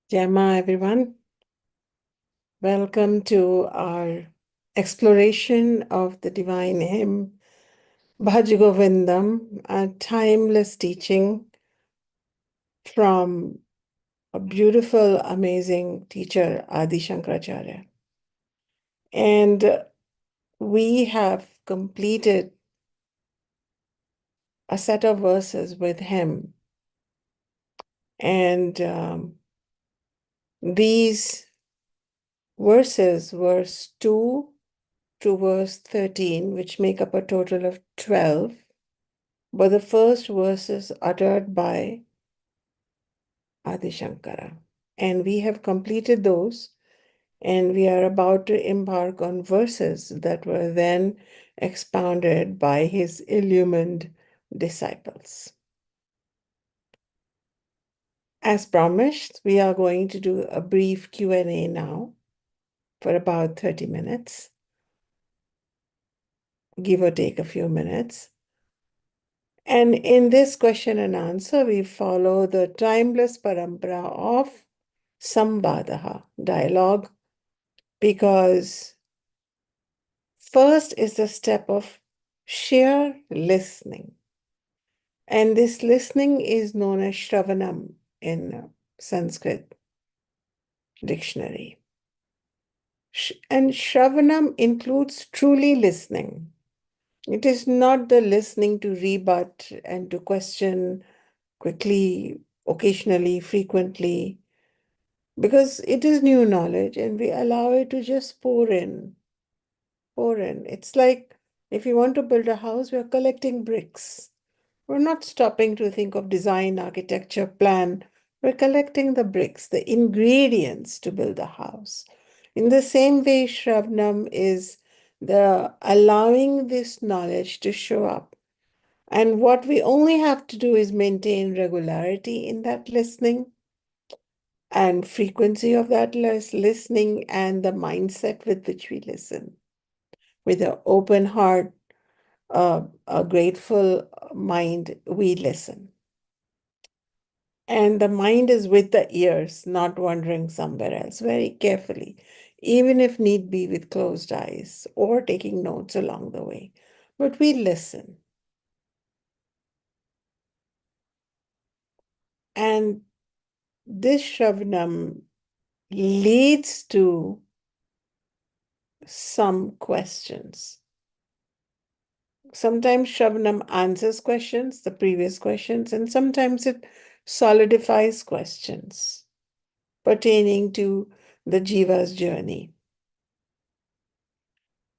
Jama, everyone. Welcome to our exploration of the divine hymn, Bhaja Govindam, a timeless teaching from a beautiful, amazing teacher, Adi Shankaracharya. And we have completed a set of verses with him. And these verses, verse 2 to verse 13, which make up a total of 12, but the first verses uttered by Adi Shankara. And we have completed those, and we are about to embark on verses that were then expounded by his illumined disciples. As promised, we are going to do a brief Q&A now for about 30 minutes, give or take a few minutes. And in this question and answer, we follow the timeless parampara of Samvaada, dialogue, because first is the step of sheer listening. And this listening is known as Shravanam in Sanskrit dictionary. And Shravanam includes truly listening. It is not the listening to rebut and to question quickly, occasionally, frequently, because it is new knowledge and we allow it to just pour in. It's like if you want to build a house, we're collecting bricks. We're not stopping to think of design, architecture, plan. We're collecting the bricks, the ingredients to build a house. In the same way, Shravanam is the allowing this knowledge to show up. And what we only have to do is maintain regularity in that listening and frequency of that listening and the mindset with which we listen. With an open heart, a grateful mind, we listen. And the mind is with the ears, not wandering somewhere else, very carefully, even if need be with closed eyes or taking notes along the way. But we listen. And this Shravanam leads to some questions. Sometimes Shravanam answers questions, the previous questions, and sometimes it solidifies questions pertaining to the Jiva's journey.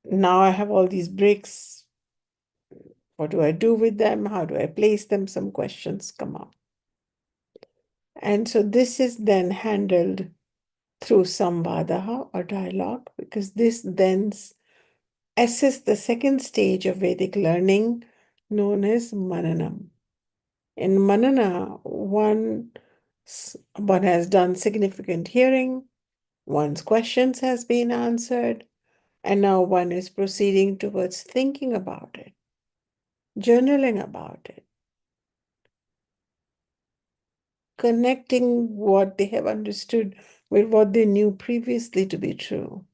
Now I have all these bricks. What do I do with them? How do I place them? Some questions come up. And so this is then handled through Samvaada or dialogue, because this then assists the second stage of Vedic learning known as Mananam. In Manana, one has done significant hearing, one's questions has been answered, and now one is proceeding towards thinking about it, journaling about it, connecting what they have understood with what they knew previously to be true,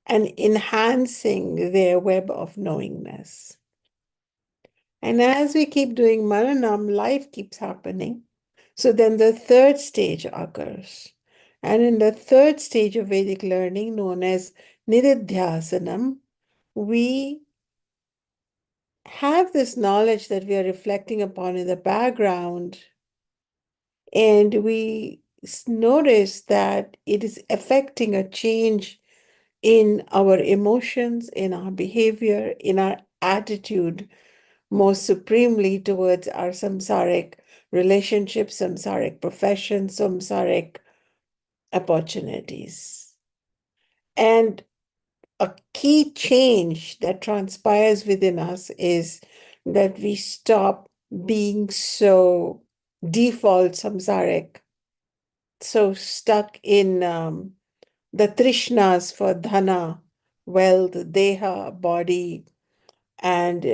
and enhancing their web of knowingness. And as we keep doing Maranam, life keeps happening. So then the third stage occurs. And in the third stage of Vedic learning, known as Nididhyasanam, we have this knowledge that we are reflecting upon in the background, and we notice that it is affecting a change in our emotions, in our behavior, in our attitude, most supremely towards our samsaric relationships, samsaric professions, samsaric opportunities. And a key change that transpires within us is that we stop being so default samsaric, so stuck in the trishnas for dhana, wealth, deha, body, and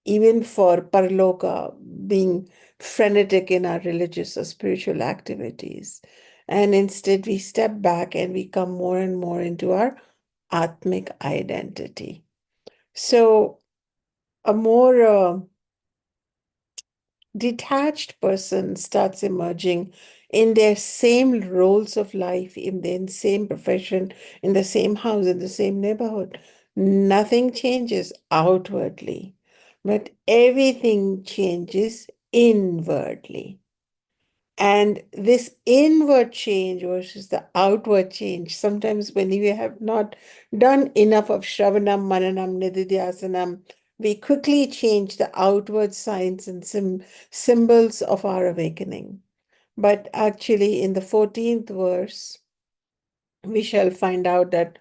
even for parloka, being frenetic in our religious or spiritual activities. And instead, we step back and we come more and more into our Atmic identity. So, a more detached person starts emerging in their same roles of life, in the same profession, in the same house, in the same neighborhood. Nothing changes outwardly, but everything changes inwardly. And this inward change versus the outward change, sometimes when we have not done enough of Shravanam, Mananam, Nididhyasanam, we quickly change the outward signs and symbols of our awakening. But actually, in the 14th verse, we shall find out that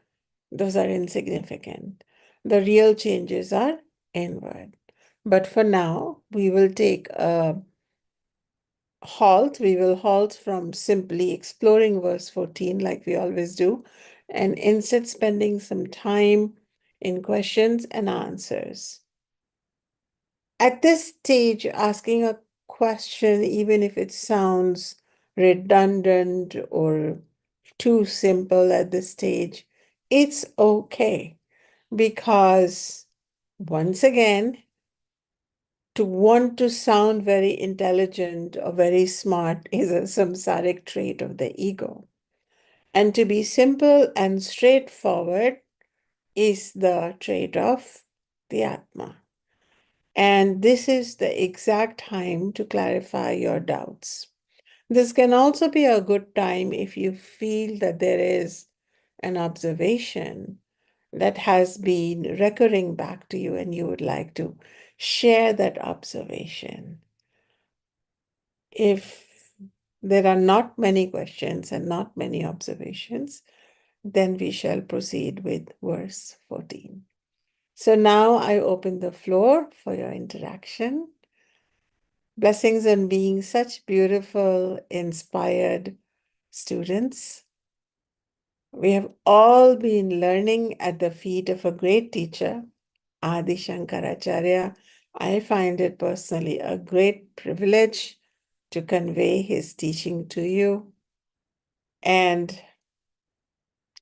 those are insignificant. The real changes are inward. But for now, we will take a halt. We will halt from simply exploring verse 14 like we always do, and instead spending some time in questions and answers. At this stage, asking a question, even if it sounds redundant or too simple at this stage, it's okay, because once again, to want to sound very intelligent or very smart is a samsaric trait of the ego. And to be simple and straightforward is the trait of the Atma. And this is the exact time to clarify your doubts. This can also be a good time if you feel that there is an observation that has been recurring back to you and you would like to share that observation. If there are not many questions and not many observations, then we shall proceed with verse 14. So now I open the floor for your interaction. Blessings on being such beautiful, inspired students. We have all been learning at the feet of a great teacher, Adi Shankaracharya. I find it personally a great privilege to convey his teaching to you. And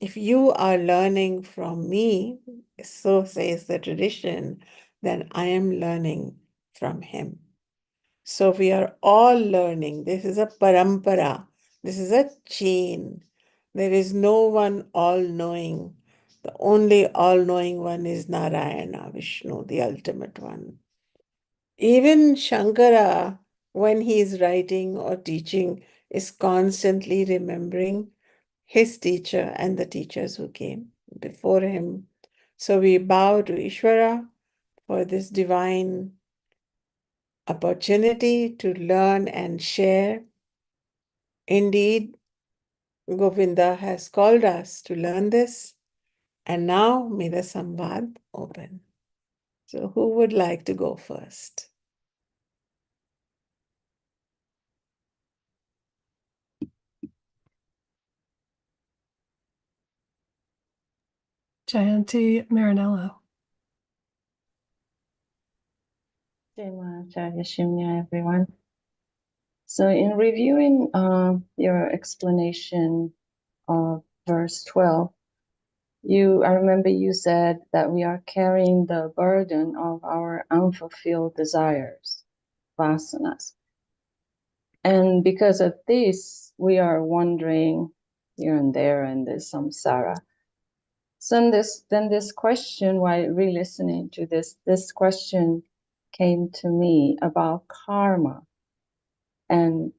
if you are learning from me, so says the tradition, then I am learning from him. So we are all learning. This is a parampara. This is a chain. There is no one all-knowing. The only all-knowing one is Narayana, Vishnu, the ultimate one. Even Shankara, when he is writing or teaching, is constantly remembering his teacher and the teachers who came before him. So we bow to Ishvara for this divine opportunity to learn and share. Indeed, Govinda has called us to learn this, and now may the Samvad open. So who would like to go first? Jayanti Marinello. Acharya Shunya, everyone. So in reviewing your explanation of verse 12, I remember you said that we are carrying the burden of our unfulfilled desires, vasanas. And because of this, we are wandering here and there in this samsara. So then this question, while re-listening to this question came to me about karma. And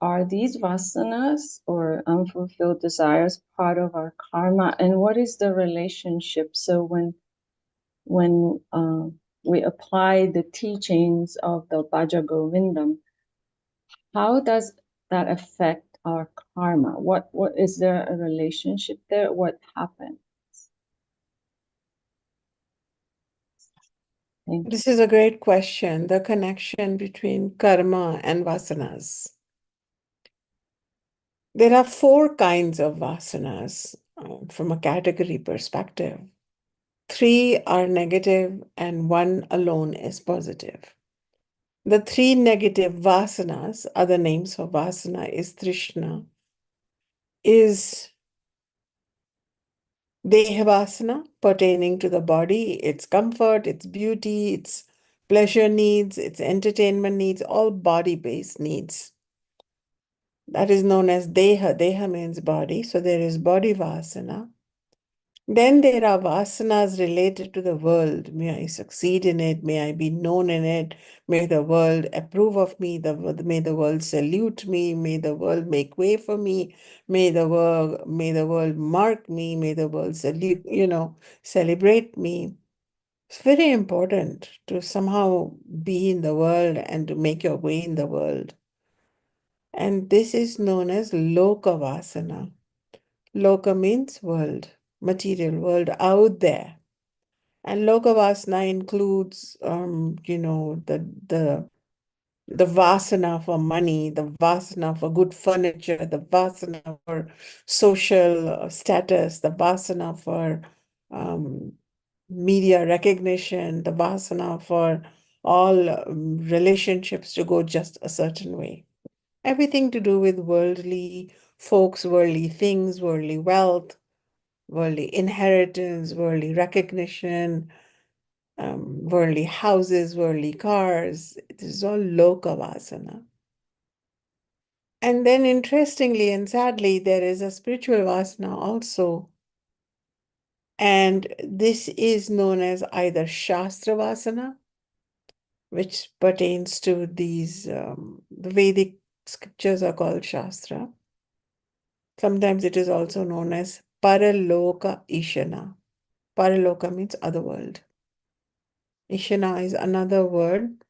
are these vasanas or unfulfilled desires part of our karma? And what is the relationship? So when we apply the teachings of the Bhaja Govindam, how does that affect our karma? What is there a relationship there? What happens? This is a great question, the connection between karma and vasanas. There are 4 kinds of vasanas from a category perspective. 3 are negative and 1 alone is positive. The 3 negative vasanas, other names for vasana is Trishna, is Dehavasana, pertaining to the body, its comfort, its beauty, its pleasure needs, its entertainment needs, all body-based needs. That is known as Deha. Deha means body, so there is body vasana. Then there are vasanas related to the world. May I succeed in it? May I be known in it? May the world approve of me? May the world salute me? May the world make way for me? May the world mark me? May the world salute, celebrate me. It's very important to somehow be in the world and to make your way in the world. And this is known as Loka Vasana. Loka means world, material world out there. And Lokavasana includes, the vasana for money, the vasana for good furniture, the vasana for social status, the vasana for media recognition, the vasana for all relationships to go just a certain way. Everything to do with worldly folks, worldly things, worldly wealth, worldly inheritance, worldly recognition, worldly houses, worldly cars. It is all loka vasana. And then interestingly and sadly, there is a spiritual vasana also. And this is known as either Shastra Vasana, which pertains to these, the Vedic scriptures are called Shastra. Sometimes it is also known as Paraloka Ishana. Paraloka means other world. Ishana is another word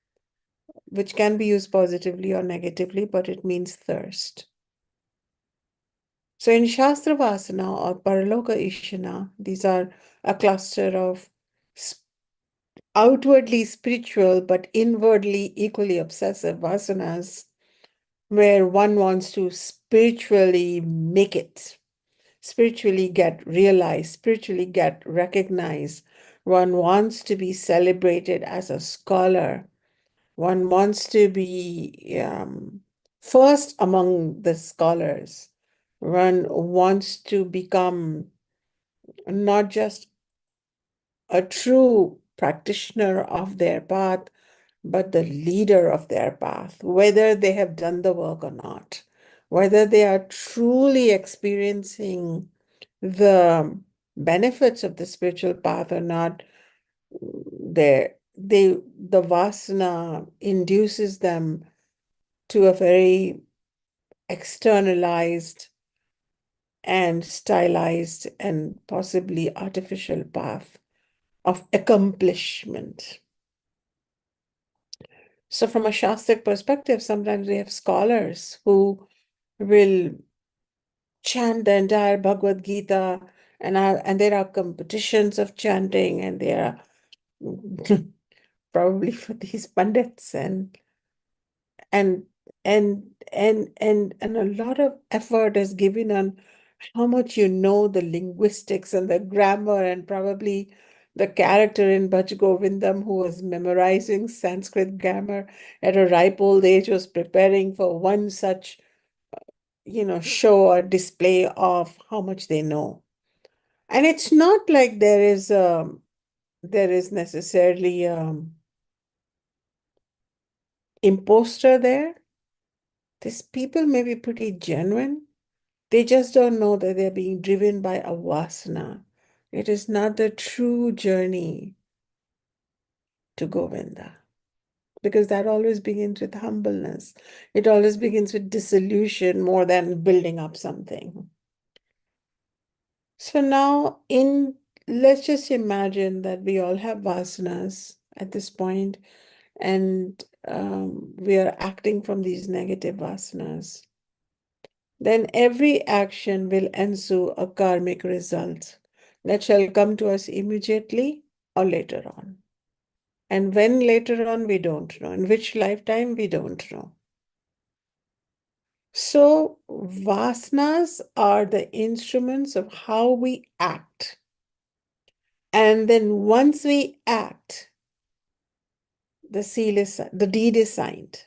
which can be used positively or negatively, but it means thirst. So in Shastra Vasana or Paraloka Ishana, these are a cluster of outwardly spiritual but inwardly equally obsessive vasanas where one wants to spiritually make it, spiritually get realized, spiritually get recognized. One wants to be celebrated as a scholar. One wants to be first among the scholars. One wants to become not just a true practitioner of their path, but the leader of their path, whether they have done the work or not, whether they are truly experiencing the benefits of the spiritual path or not. The vasana induces them to a very externalized and stylized and possibly artificial path of accomplishment. So from a Shastric perspective, sometimes we have scholars who will chant the entire Bhagavad Gita, and there are competitions of chanting, and there are probably for these pandits and and a lot of effort is given on how much you know the linguistics and the grammar, and probably the character in Bhaja Govindam who was memorizing Sanskrit grammar at a ripe old age was preparing for one such show or display of how much they know. And it's not like there is necessarily imposter there. These people may be pretty genuine. They just don't know that they're being driven by a vasana. It is not the true journey to Govinda, because that always begins with humbleness. It always begins with dissolution more than building up something. So now let's just imagine that we all have vasanas at this point, and we are acting from these negative vasanas. Then every action will ensue a karmic result that shall come to us immediately or later on. And when later on, we don't know. In which lifetime, we don't know. So vasanas are the instruments of how we act. And then once we act, the deed is signed.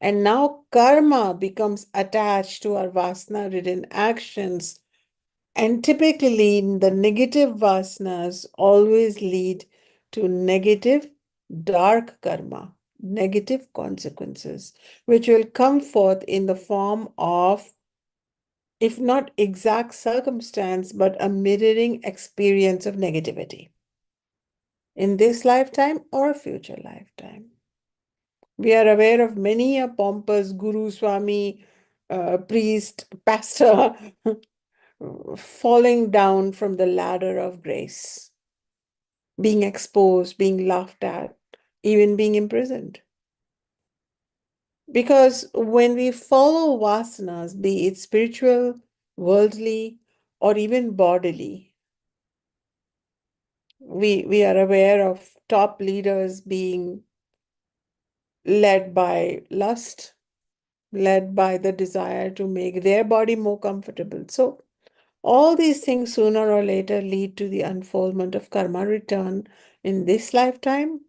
And now karma becomes attached to our vasana-ridden actions. And typically, the negative vasanas always lead to negative, dark karma, negative consequences, which will come forth in the form of, if not exact circumstance, but a mirroring experience of negativity in this lifetime or future lifetime. We are aware of many a pompous guru, swami, priest, pastor falling down from the ladder of grace, being exposed, being laughed at, even being imprisoned. Because when we follow vasanas, be it spiritual, worldly, or even bodily, we are aware of top leaders being led by lust, led by the desire to make their body more comfortable. So all these things sooner or later lead to the unfoldment of karma return in this lifetime.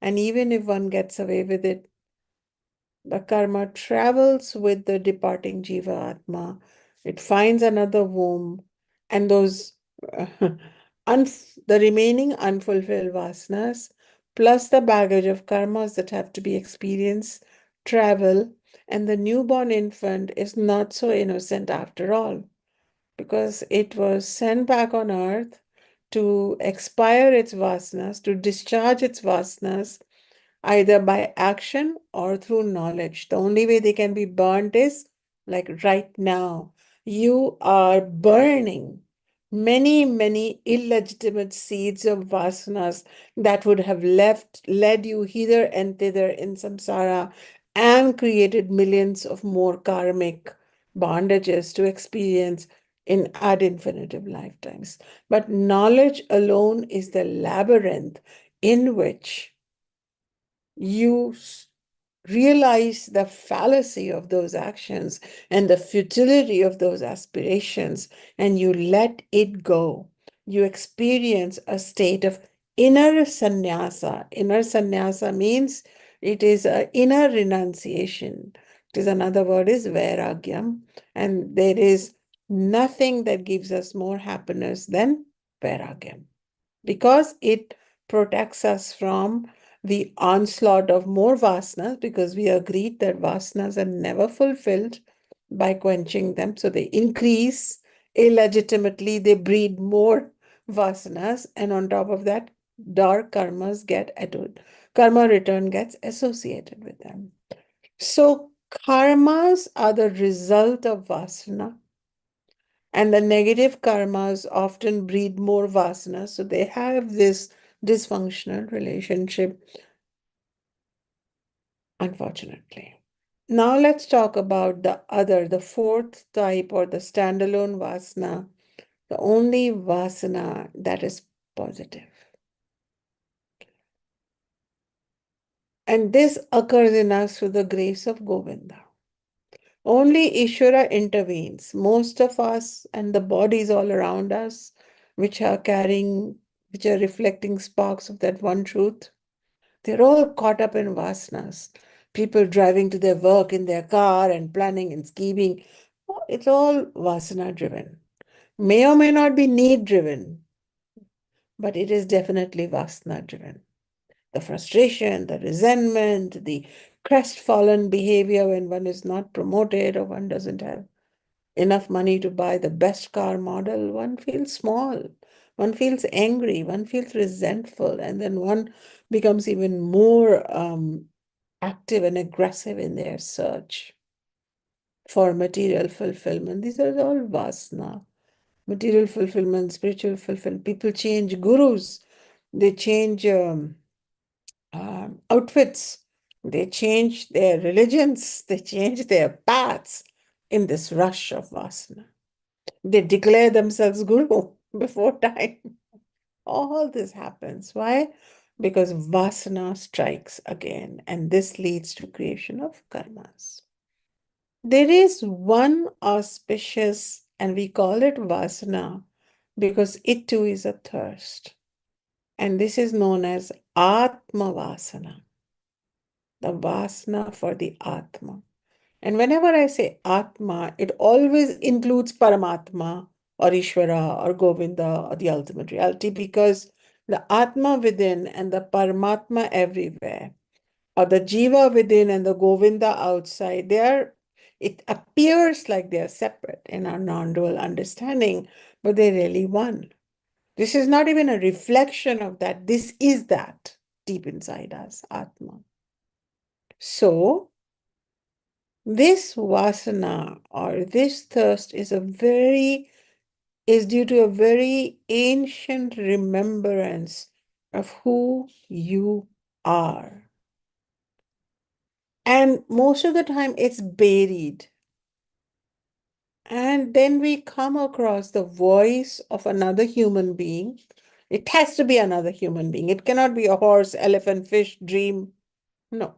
And even if one gets away with it, the karma travels with the departing Jiva Atma. It finds another womb, and those the remaining unfulfilled vasanas, plus the baggage of karmas that have to be experienced, travel, and the newborn infant is not so innocent after all, because it was sent back on earth to expire its vasanas, to discharge its vasanas, either by action or through knowledge. The only way they can be burnt is like right now. You are burning many, many illegitimate seeds of vasanas that would have led you hither and thither in samsara and created millions of more karmic bondages to experience in ad infinitum lifetimes. But knowledge alone is the labyrinth in which you realize the fallacy of those actions and the futility of those aspirations, and you let it go. You experience a state of inner sannyasa. Inner sannyasa means it is an inner renunciation. It is another word is vairagyam, and there is nothing that gives us more happiness than vairagyam, because it protects us from the onslaught of more vasanas, because we agreed that vasanas are never fulfilled by quenching them. So they increase illegitimately, they breed more vasanas, and on top of that, dark karmas get added. Karma return gets associated with them. So karmas are the result of vasana, and the negative karmas often breed more vasanas. So they have this dysfunctional relationship, unfortunately. Now let's talk about the fourth type, or the standalone vasana, the only vasana that is positive. And this occurs in us through the grace of Govinda. Only Ishvara intervenes. Most of us and the bodies all around us, which are reflecting sparks of that one truth, they're all caught up in vasanas. People driving to their work in their car and planning and scheming. It's all vasana driven. May or may not be need driven, but it is definitely vasana driven. The frustration, the resentment, the crestfallen behavior when one is not promoted or one doesn't have enough money to buy the best car model, one feels small, one feels angry, one feels resentful, and then one becomes even more active and aggressive in their search for material fulfillment. These are all vasana. Material fulfillment, spiritual fulfillment. People change gurus, they change outfits, they change their religions, they change their paths in this rush of vasana. They declare themselves guru before time. All this happens. Why? Because vasana strikes again, and this leads to creation of karmas. There is one auspicious, and we call it vasana because it too is a thirst. And this is known as Atma Vasana, the Vasana for the Atma. And whenever I say Atma, it always includes Paramatma or Ishvara or Govinda or the ultimate reality, because the Atma within and the Paramatma everywhere, or the Jiva within and the Govinda outside, it appears like they are separate in our non-dual understanding, but they're really one. This is not even a reflection of that. This is that deep inside us, Atma. So, this vasana or this thirst is due to a very ancient remembrance of who you are. And most of the time it's buried. And then we come across the voice of another human being. It has to be another human being. It cannot be a horse, elephant, fish, dream. No.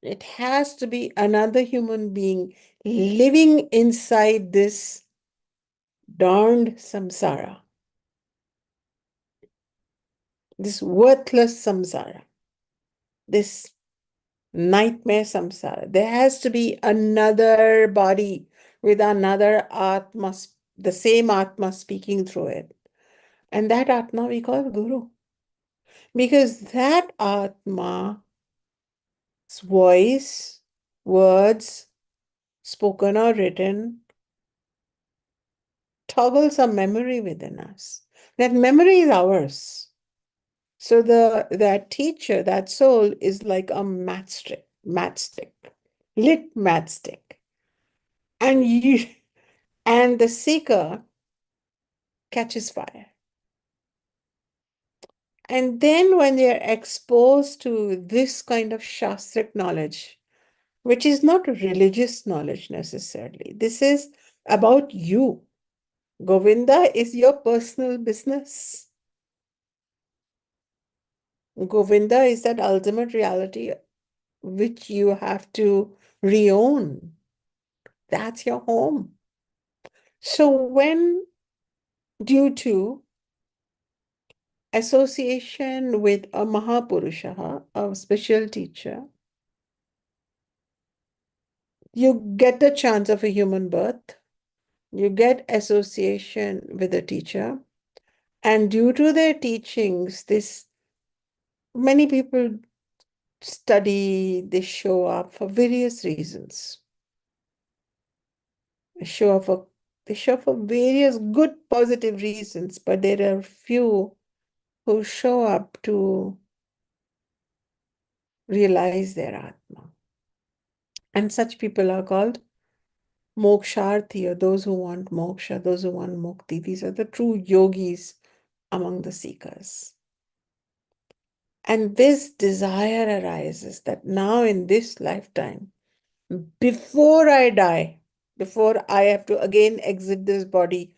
It has to be another human being living inside this darned samsara, this worthless samsara, this nightmare samsara. There has to be another body with another Atma, the same Atma speaking through it. And that Atma we call Guru. Because that Atma's voice, words, spoken or written, toggles a memory within us. That memory is ours. So that teacher, that soul is like a matchstick, lit matchstick. And the seeker catches fire. And then when they are exposed to this kind of shastric knowledge, which is not religious knowledge necessarily, this is about you. Govinda is your personal business. Govinda is that ultimate reality which you have to re-own. That's your home. So when, due to association with a Mahapurusha, a special teacher, you get the chance of a human birth, you get association with a teacher, and due to their teachings, many people study, they show up for various reasons. They show up for various good, positive reasons, but there are few who show up to realize their Atma. And such people are called moksharthi, or those who want moksha, those who want mukti. These are the true yogis among the seekers. And this desire arises that now in this lifetime, before I die, before I have to again exit this body,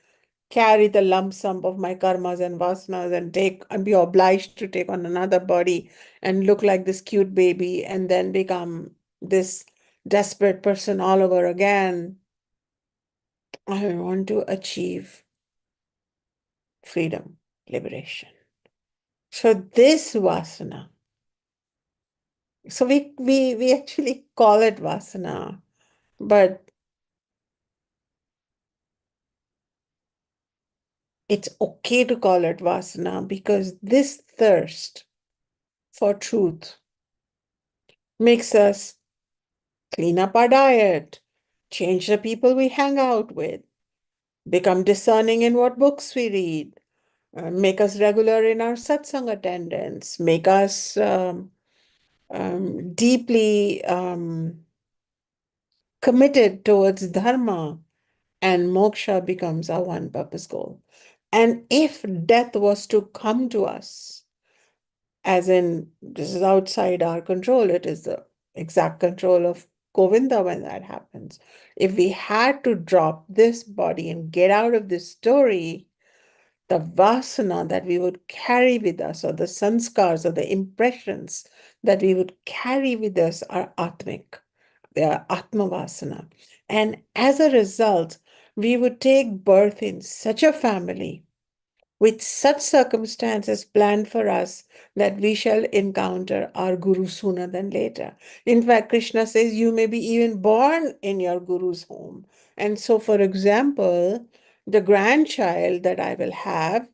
carry the lump sum of my karmas and vasanas and be obliged to take on another body and look like this cute baby and then become this desperate person all over again. I want to achieve freedom, liberation. So this vasana, so we actually call it vasana, but it's okay to call it vasana because this thirst for truth makes us clean up our diet, change the people we hang out with, become discerning in what books we read, make us regular in our satsang attendance, make us deeply committed towards Dharma, and moksha becomes our one purpose goal. And if death was to come to us, as in this is outside our control, it is the exact control of Govinda when that happens. If we had to drop this body and get out of this story, the vasana that we would carry with us, or the sanskars, or the impressions that we would carry with us are atmic. They are Atma Vasana. And as a result, we would take birth in such a family with such circumstances planned for us that we shall encounter our Guru sooner than later. In fact, Krishna says you may be even born in your Guru's home. And so, for example, the grandchild that I will have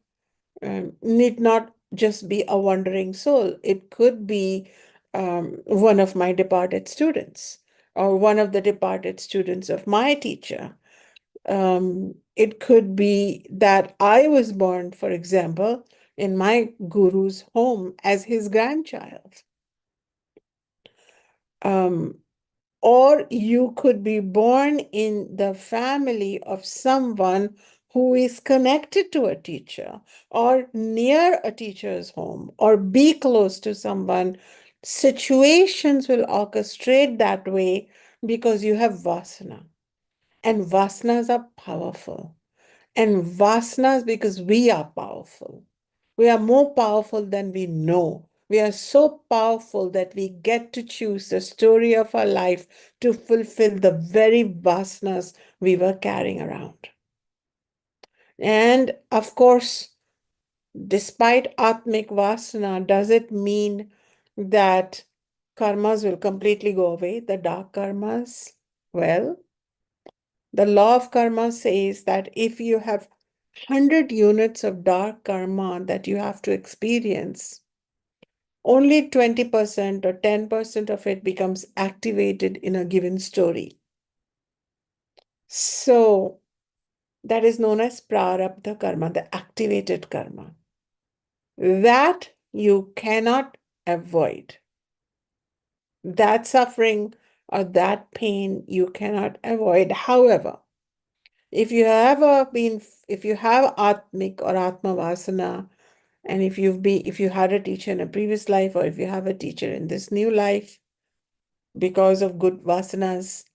need not just be a wandering soul. It could be one of my departed students or one of the departed students of my teacher. It could be that I was born, for example, in my guru's home as his grandchild. Or you could be born in the family of someone who is connected to a teacher or near a teacher's home or be close to someone. Situations will orchestrate that way because you have vasana. And vasanas are powerful. And vasanas, because we are powerful. We are more powerful than we know. We are so powerful that we get to choose the story of our life to fulfill the very vasanas we were carrying around. And of course, despite Atmic Vasana, does it mean that karmas will completely go away, the dark karmas? Well, the law of karma says that if you have 100 units of dark karma that you have to experience, only 20% or 10% of it becomes activated in a given story. So that is known as prarabdha karma, the activated karma. That you cannot avoid. That suffering or that pain you cannot avoid. However, if you have Atmic or Atma Vasana, and if you had a teacher in a previous life, or if you have a teacher in this new life, because of good vasanas,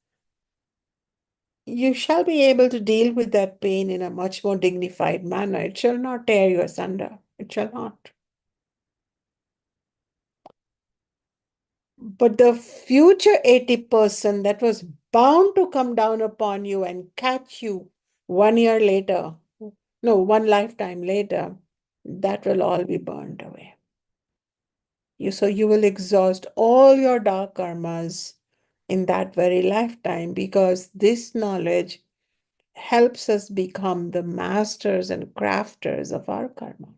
you shall be able to deal with that pain in a much more dignified manner. It shall not tear you asunder. It shall not. But the future 80% that was bound to come down upon you and catch you 1 year later, no, one lifetime later, that will all be burned away. So you will exhaust all your dark karmas in that very lifetime, because this knowledge helps us become the masters and crafters of our karma.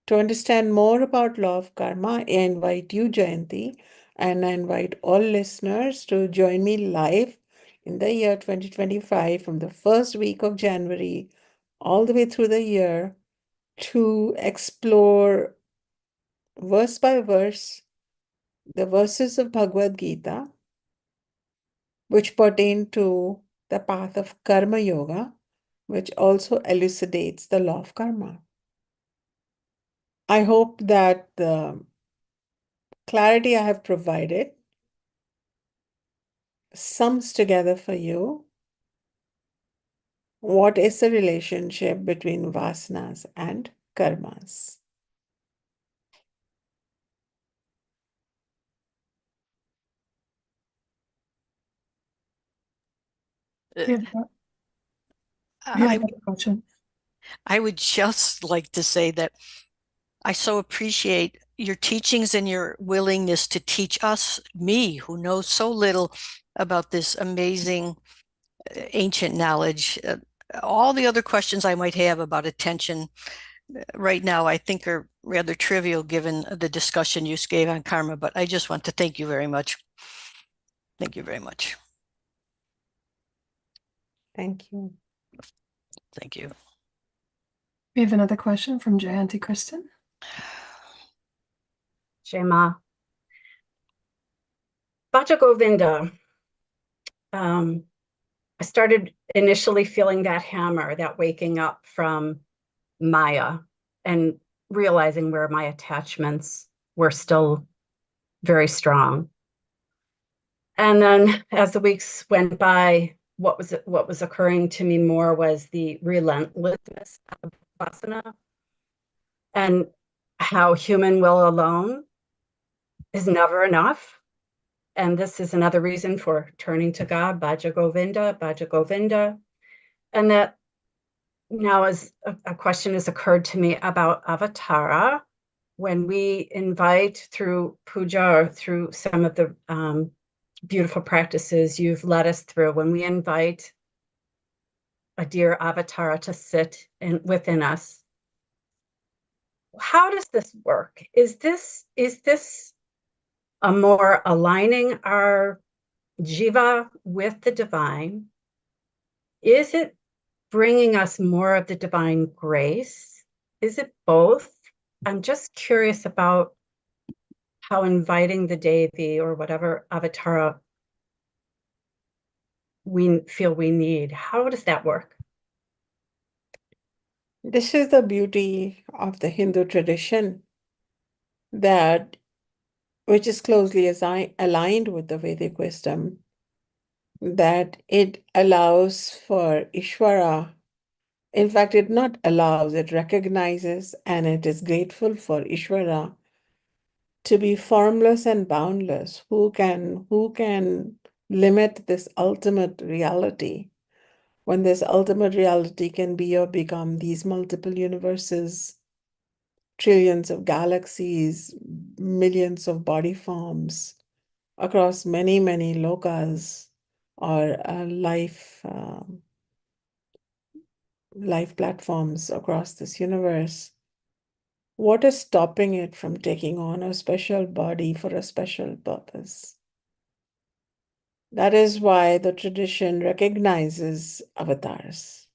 To understand more about law of karma, I invite you, Jayanti, and I invite all listeners to join me live in the year 2025 from the first week of January all the way through the year to explore verse by verse the verses of Bhagavad Gita which pertain to the path of Karma Yoga, which also elucidates the law of karma. I hope that the clarity I have provided sums together for you what is the relationship between vasanas and karmas. We have, we have another question. I would just like to say that I so appreciate your teachings and your willingness to teach us, me, who knows so little about this amazing ancient knowledge. All the other questions I might have about attention right now, I think are rather trivial given the discussion you gave on karma, but I just want to thank you very much. Thank you very much. Thank you. Thank you. We have another question from Jayanti Kristen. Shema. Bhaja Govindam. I started initially feeling that hammer, that waking up from Maya, and realizing where my attachments were still very strong. And then as the weeks went by, what was occurring to me more was the relentlessness of Vasana, and how human will alone is never enough. And this is another reason for turning to God, Bhaja Govinda, Bhaja Govinda. And that now as a question has occurred to me about avatara. When we invite through puja or through some of the beautiful practices you've led us through, when we invite a dear avatara to sit within us, how does this work? Is this a more aligning our jiva with the divine? Is it bringing us more of the divine grace? Is it both? I'm just curious about how inviting the Devi or whatever avatara we feel we need, how does that work? This is the beauty of the Hindu tradition, that which is closely aligned with the Vedic wisdom, that it allows for Ishvara. In fact, it not allows, it recognizes and it is grateful for Ishvara to be formless and boundless. Who can limit this ultimate reality, when this ultimate reality can be or become these multiple universes, trillions of galaxies, millions of body forms across many, many lokas or life platforms across this universe. What is stopping it from taking on a special body for a special purpose? That is why the tradition recognizes avatars.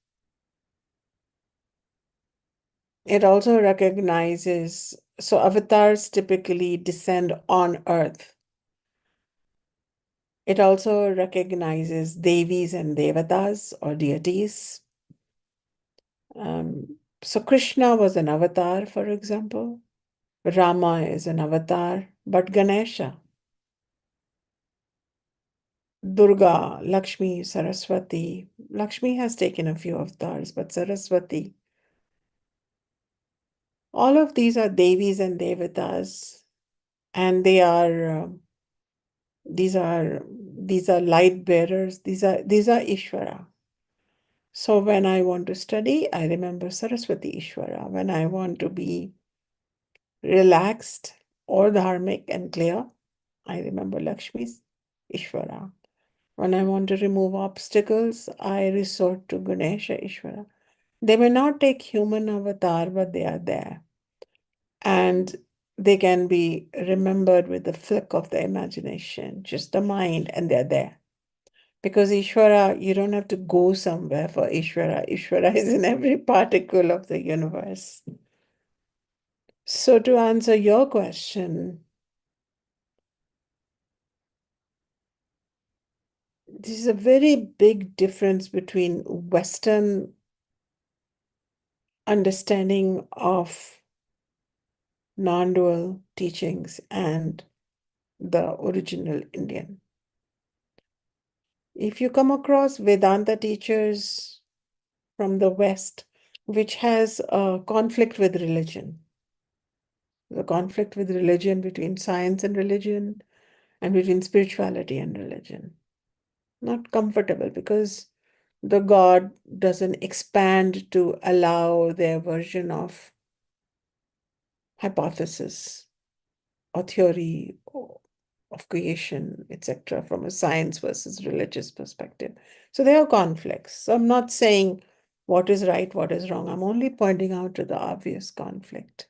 It also recognizes, so avatars typically descend on earth. It also recognizes devis and devatas or deities. So Krishna was an avatar, for example. Rama is an avatar, but Ganesha, Durga, Lakshmi, Saraswati. Lakshmi has taken a few avatars, but Saraswati. All of these are devis and devatas, and these are light bearers. These are Ishvara. So when I want to study, I remember Saraswati Ishvara. When I want to be relaxed or dharmic and clear, I remember Lakshmi's Ishvara. When I want to remove obstacles, I resort to Ganesha Ishvara. They may not take human avatar, but they are there. And they can be remembered with the flick of the imagination, just the mind, and they're there. Because Ishvara, you don't have to go somewhere for Ishvara. Ishvara is in every particle of the universe. So to answer your question, this is a very big difference between Western understanding of non-dual teachings and the original Indian. If you come across Vedanta teachers from the West, which has a conflict with religion, the conflict with religion, between science and religion, and between spirituality and religion. Not comfortable, because the God doesn't expand to allow their version of hypothesis or theory of creation, etc., from a science versus religious perspective. So there are conflicts. So I'm not saying what is right, what is wrong. I'm only pointing out to the obvious conflict.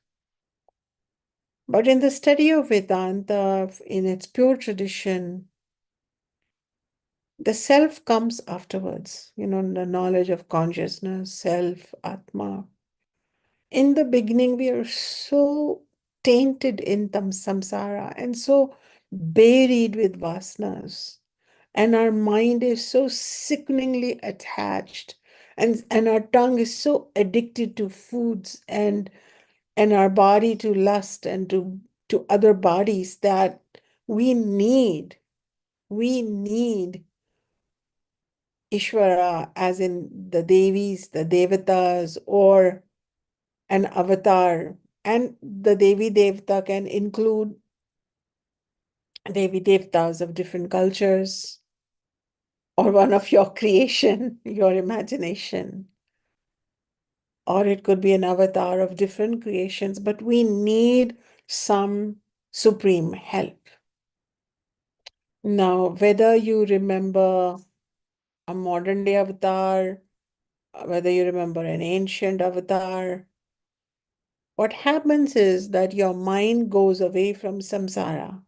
But in the study of Vedanta, in its pure tradition, the self comes afterwards, the knowledge of consciousness, self, Atma. In the beginning, we are so tainted in samsara and so buried with vasanas. And our mind is so sickeningly attached, and our tongue is so addicted to foods, and our body to lust and to other bodies, that we need Ishvara, as in the Devis, the Devatas, or an avatar. And the Devi Devata can include Devi Devatas of different cultures, or one of your creation, your imagination. or it could be an avatar of different creations, but we need some supreme help. Now, whether you remember a modern day avatar, whether you remember an ancient avatar, what happens is that your mind goes away from samsara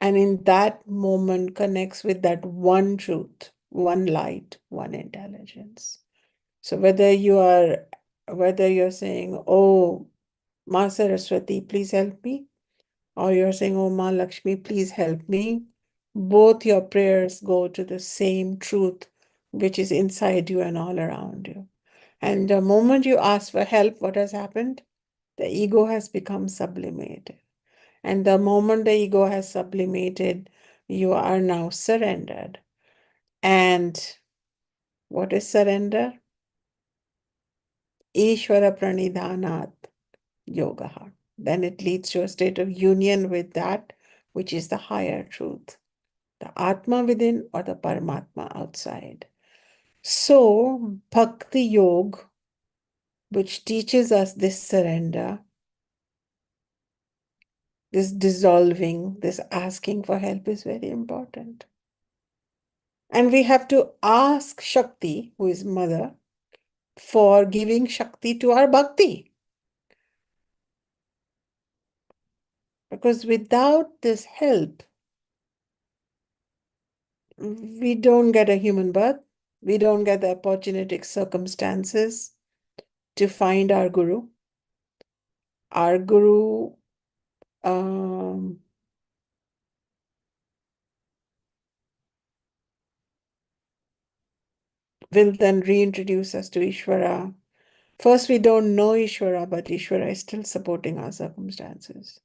and in that moment connects with that one truth, one light, one intelligence. So whether you're saying, oh, Ma Saraswati, please help me, or you're saying, oh, Ma Lakshmi, please help me, both your prayers go to the same truth, which is inside you and all around you. And the moment you ask for help, what has happened? The ego has become sublimated. And the moment the ego has sublimated, you are now surrendered. And what is surrender? Ishvara pranidhanat yoga. Then it leads to a state of union with that which is the higher truth, the Atma within or the Paramatma outside. So, Bhakti Yoga, which teaches us this surrender, this dissolving, this asking for help is very important. And we have to ask Shakti, who is Mother, for giving Shakti to our Bhakti. Because without this help, we don't get a human birth. We don't get the opportunistic circumstances to find our Guru. Our Guru will then reintroduce us to Ishvara. First, we don't know Ishvara, but Ishvara is still supporting our circumstances.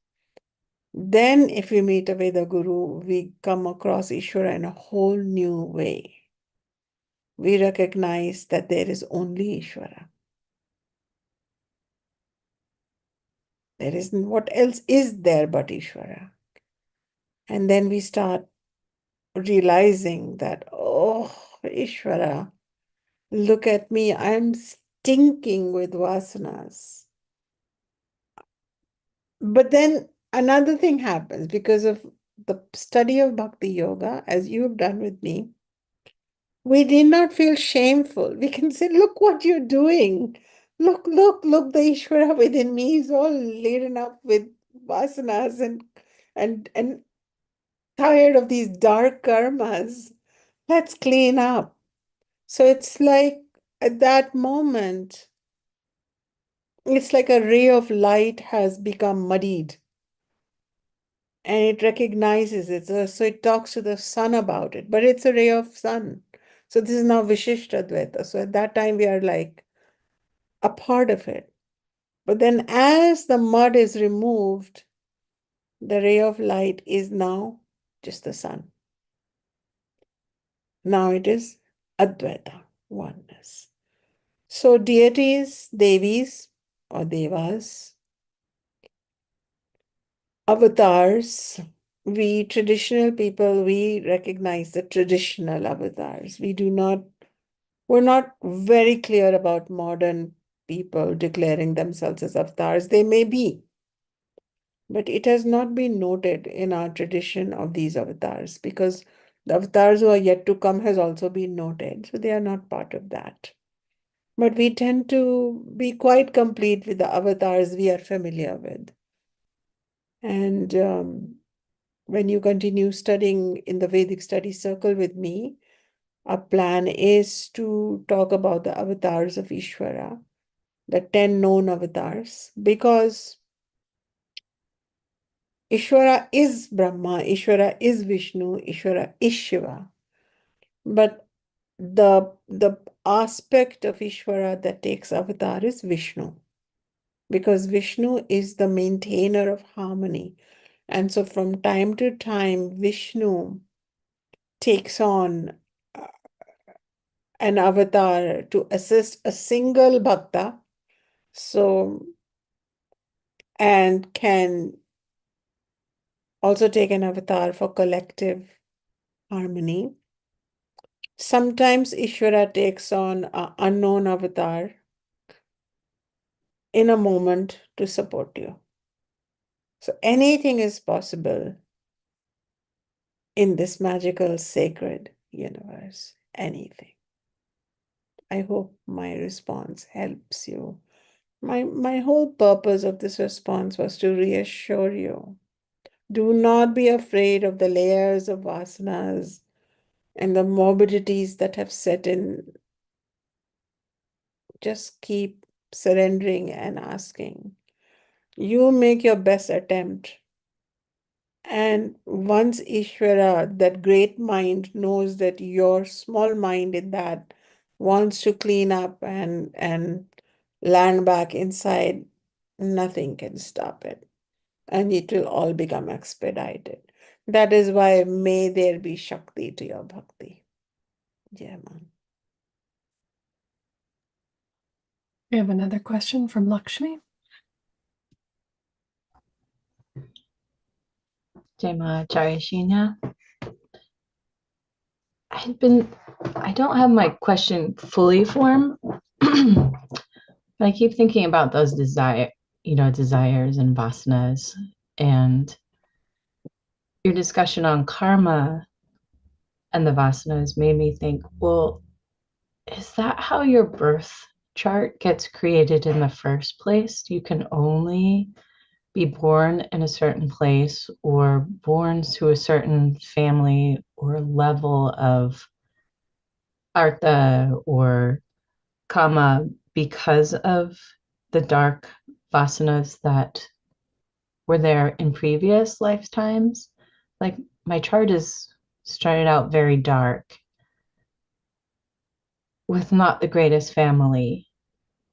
Then, if we meet a Veda Guru, we come across Ishvara in a whole new way. We recognize that there is only Ishvara. There isn't, what else is there but Ishvara? And then we start realizing that, oh, Ishvara, look at me, I'm stinking with vasanas. But then another thing happens because of the study of Bhakti Yoga, as you have done with me. We did not feel shameful. We can say, look what you're doing. Look, the Ishvara within me is all laden up with vasanas and tired of these dark karmas. Let's clean up. So it's like at that moment, it's like a ray of light has become muddied and it recognizes it. So it talks to the sun about it, but it's a ray of sun. So this is now Vishishta Advaita. So at that time, we are like a part of it. But then as the mud is removed, the ray of light is now just the sun. Now it is Advaita, oneness. So deities, devis or devas, avatars, we traditional people, we recognize the traditional avatars. We're not very clear about modern people declaring themselves as avatars. They may be, but it has not been noted in our tradition of these avatars because the avatars who are yet to come has also been noted. So they are not part of that. But we tend to be quite complete with the avatars we are familiar with. And when you continue studying in the Vedic study circle with me, our plan is to talk about the avatars of Ishvara, the 10 known avatars, because Ishvara is Brahma, Ishvara is Vishnu, Ishvara is Shiva. But the aspect of Ishvara that takes avatar is Vishnu, because Vishnu is the maintainer of harmony. And so from time to time, Vishnu takes on an avatar to assist a single bhakta, so and can also take an avatar for collective harmony. Sometimes Ishvara takes on an unknown avatar in a moment to support you. So anything is possible in this magical, sacred universe. Anything. I hope my response helps you. My whole purpose of this response was to reassure you. Do not be afraid of the layers of vasanas and the morbidities that have set in. Just keep surrendering and asking. You make your best attempt. And once Ishvara, that great mind, knows that your small mind in that wants to clean up and land back inside, nothing can stop it. And it will all become expedited. That is why may there be Shakti to your bhakti. Yeah, man. We have another question from Lakshmi. Acharya Shunya. I don't have my question fully formed, but I keep thinking about those desires and vasanas, and your discussion on karma and the vasanas made me think, well, is that how your birth chart gets created in the first place? You can only be born in a certain place or born to a certain family or level of artha or kama because of the dark vasanas that were there in previous lifetimes. Like my chart is started out very dark with not the greatest family.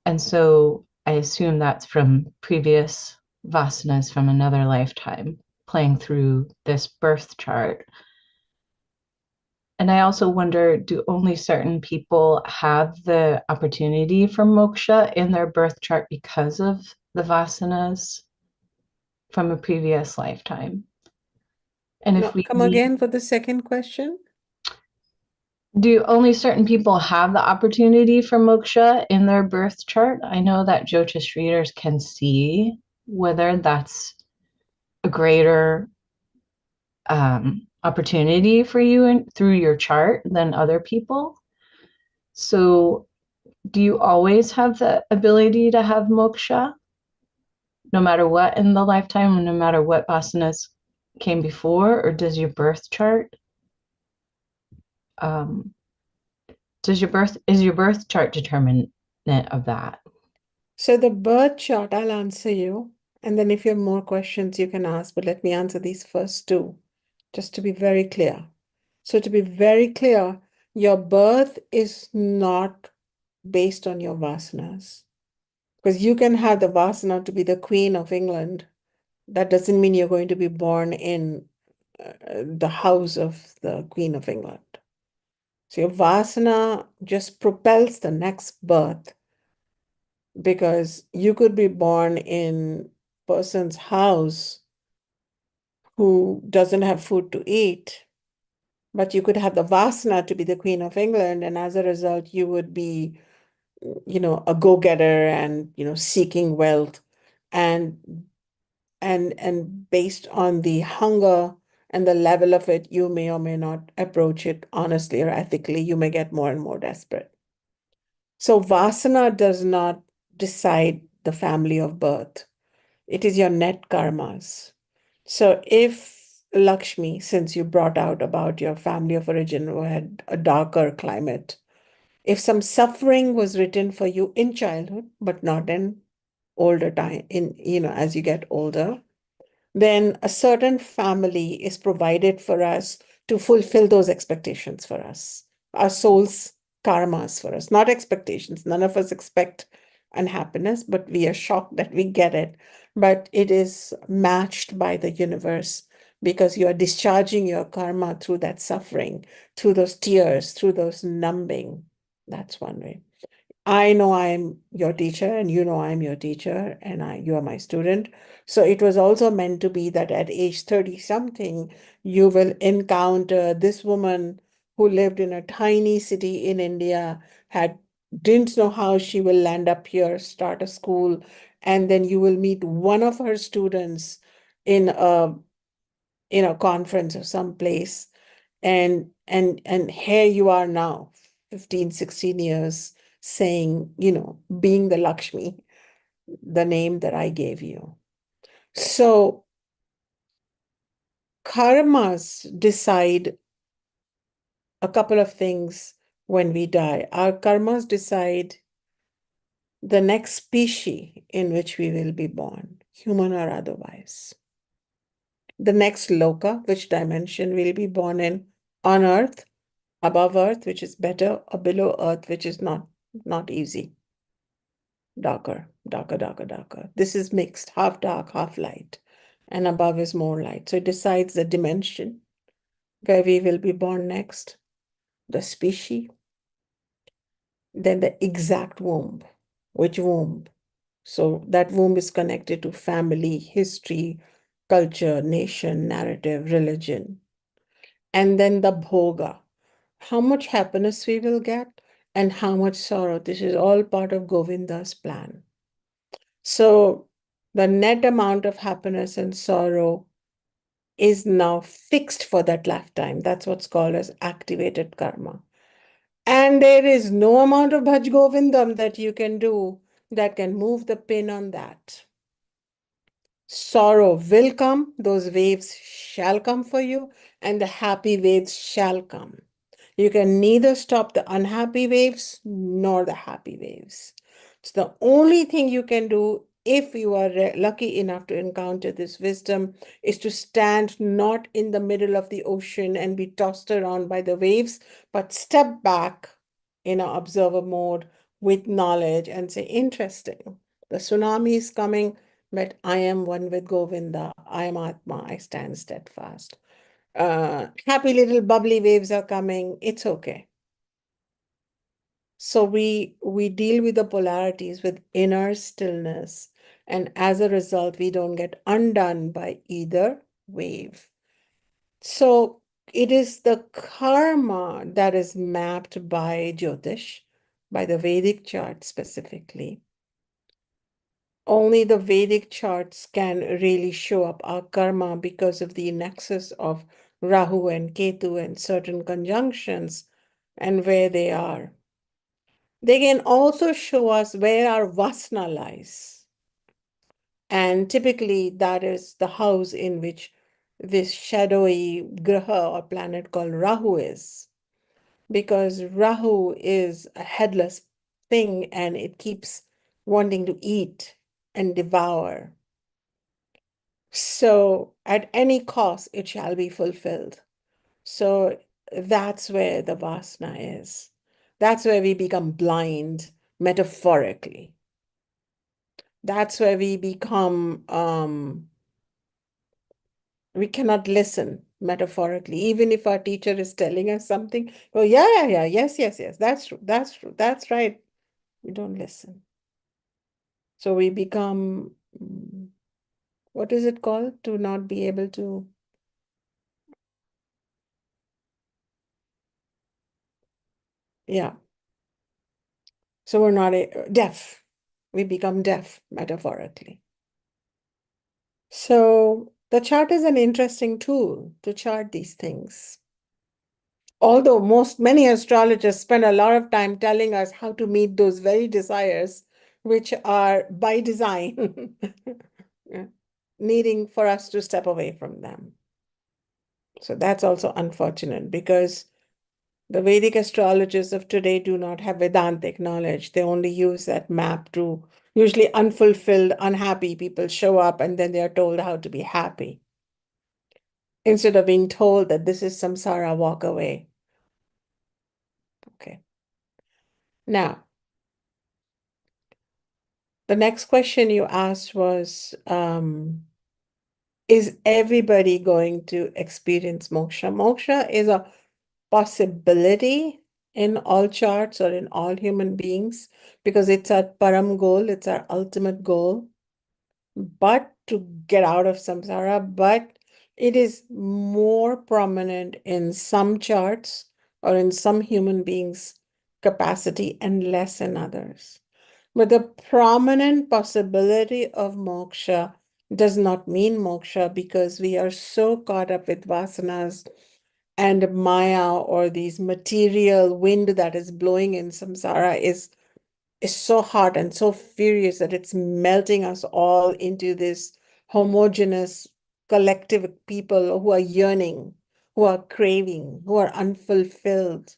And so I assume that's from previous vasanas from another lifetime playing through this birth chart. And I also wonder, do only certain people have the opportunity for moksha in their birth chart because of the vasanas from a previous lifetime? And No, if we come again for the second question. do only certain people have the opportunity for moksha in their birth chart? I know that Jyotish readers can see whether that's a greater opportunity for you through your chart than other people. So do you always have the ability to have moksha, no matter what in the lifetime, and no matter what vasanas came before, or does your birth chart, is your birth chart determinant of that? So the birth chart, I'll answer you. And then if you have more questions, you can ask, but let me answer these first two, just to be very clear. So to be very clear, your birth is not based on your vasanas. Because you can have the vasana to be the Queen of England. That doesn't mean you're going to be born in the house of the Queen of England. So your vasana just propels the next birth, because you could be born in person's house who doesn't have food to eat, but you could have the vasana to be the Queen of England, and as a result, you would be, a go-getter and, seeking wealth, and based on the hunger and the level of it, you may or may not approach it honestly or ethically. You may get more and more desperate. So Vasana does not decide the family of birth. It is your net karmas. So if Lakshmi, since you brought out about your family of origin who had a darker climate, if some suffering was written for you in childhood, but not in older time, as you get older, then a certain family is provided for us to fulfill those expectations for us, our soul's karmas for us, not expectations. None of us expect unhappiness, but we are shocked that we get it. But it is matched by the universe because you are discharging your karma through that suffering, through those tears, through those numbing. That's one way. I know I'm your teacher and you know I'm your teacher and you are my student. So it was also meant to be that at age 30 something, you will encounter this woman who lived in a tiny city in India, didn't know how she will land up here, start a school, and then you will meet one of her students in a conference or someplace, and here you are now, 15, 16 years, saying, being the Lakshmi, the name that I gave you. So karmas decide a couple of things when we die. Our karmas decide the next species in which we will be born, human or otherwise. The next loka, which dimension we'll be born in, on earth, above earth, which is better, or below earth, which is not easy. Darker, darker, darker, darker. This is mixed, half dark, half light. And above is more light. So it decides the dimension where we will be born next, the species, then the exact womb. Which womb? So that womb is connected to family, history, culture, nation, narrative, religion. And then the bhoga, how much happiness we will get and how much sorrow. This is all part of Govinda's plan. So the net amount of happiness and sorrow is now fixed for that lifetime. That's what's called as activated karma. And there is no amount of Bhaja Govindam that you can do that can move the pin on that. Sorrow will come, those waves shall come for you, and the happy waves shall come. You can neither stop the unhappy waves nor the happy waves. So the only thing you can do if you are lucky enough to encounter this wisdom is to stand not in the middle of the ocean and be tossed around by the waves, but step back in an observer mode with knowledge and say, interesting, the tsunami is coming, but I am one with Govinda. I am Atma. I stand steadfast. Happy little bubbly waves are coming. It's okay. So we deal with the polarities with inner stillness. And as a result, we don't get undone by either wave. So it is the karma that is mapped by Jyotish, by the Vedic chart specifically. Only the Vedic charts can really show up our karma because of the nexus of Rahu and Ketu and certain conjunctions and where they are. They can also show us where our Vasana lies. And typically that is the house in which this shadowy graha or planet called Rahu is. Because Rahu is a headless thing and it keeps wanting to eat and devour. So at any cost, it shall be fulfilled. So that's where the Vasana is. That's where we become blind, metaphorically. That's where we become, we cannot listen metaphorically. Even if our teacher is telling us something, oh, yeah, yes, that's true, that's right. We don't listen. So we become, what is it called? To not be able to, yeah. So we're not deaf. We become deaf metaphorically. So the chart is an interesting tool to chart these things. Although many astrologers spend a lot of time telling us how to meet those very desires, which are by design needing for us to step away from them. So that's also unfortunate because the Vedic astrologers of today do not have Vedantic knowledge. They only use that map to usually unfulfilled, unhappy people show up and then they are told how to be happy. Instead of being told that this is samsara, walk away. Okay. Now, the next question you asked was, is everybody going to experience moksha? Moksha is a possibility in all charts or in all human beings because it's our param goal, it's our ultimate goal, but to get out of samsara, but it is more prominent in some charts or in some human beings' capacity and less in others. But the prominent possibility of moksha does not mean moksha because we are so caught up with vasanas and maya, or these material wind that is blowing in samsara is so hot and so furious that it's melting us all into this homogeneous collective people who are yearning, who are craving, who are unfulfilled.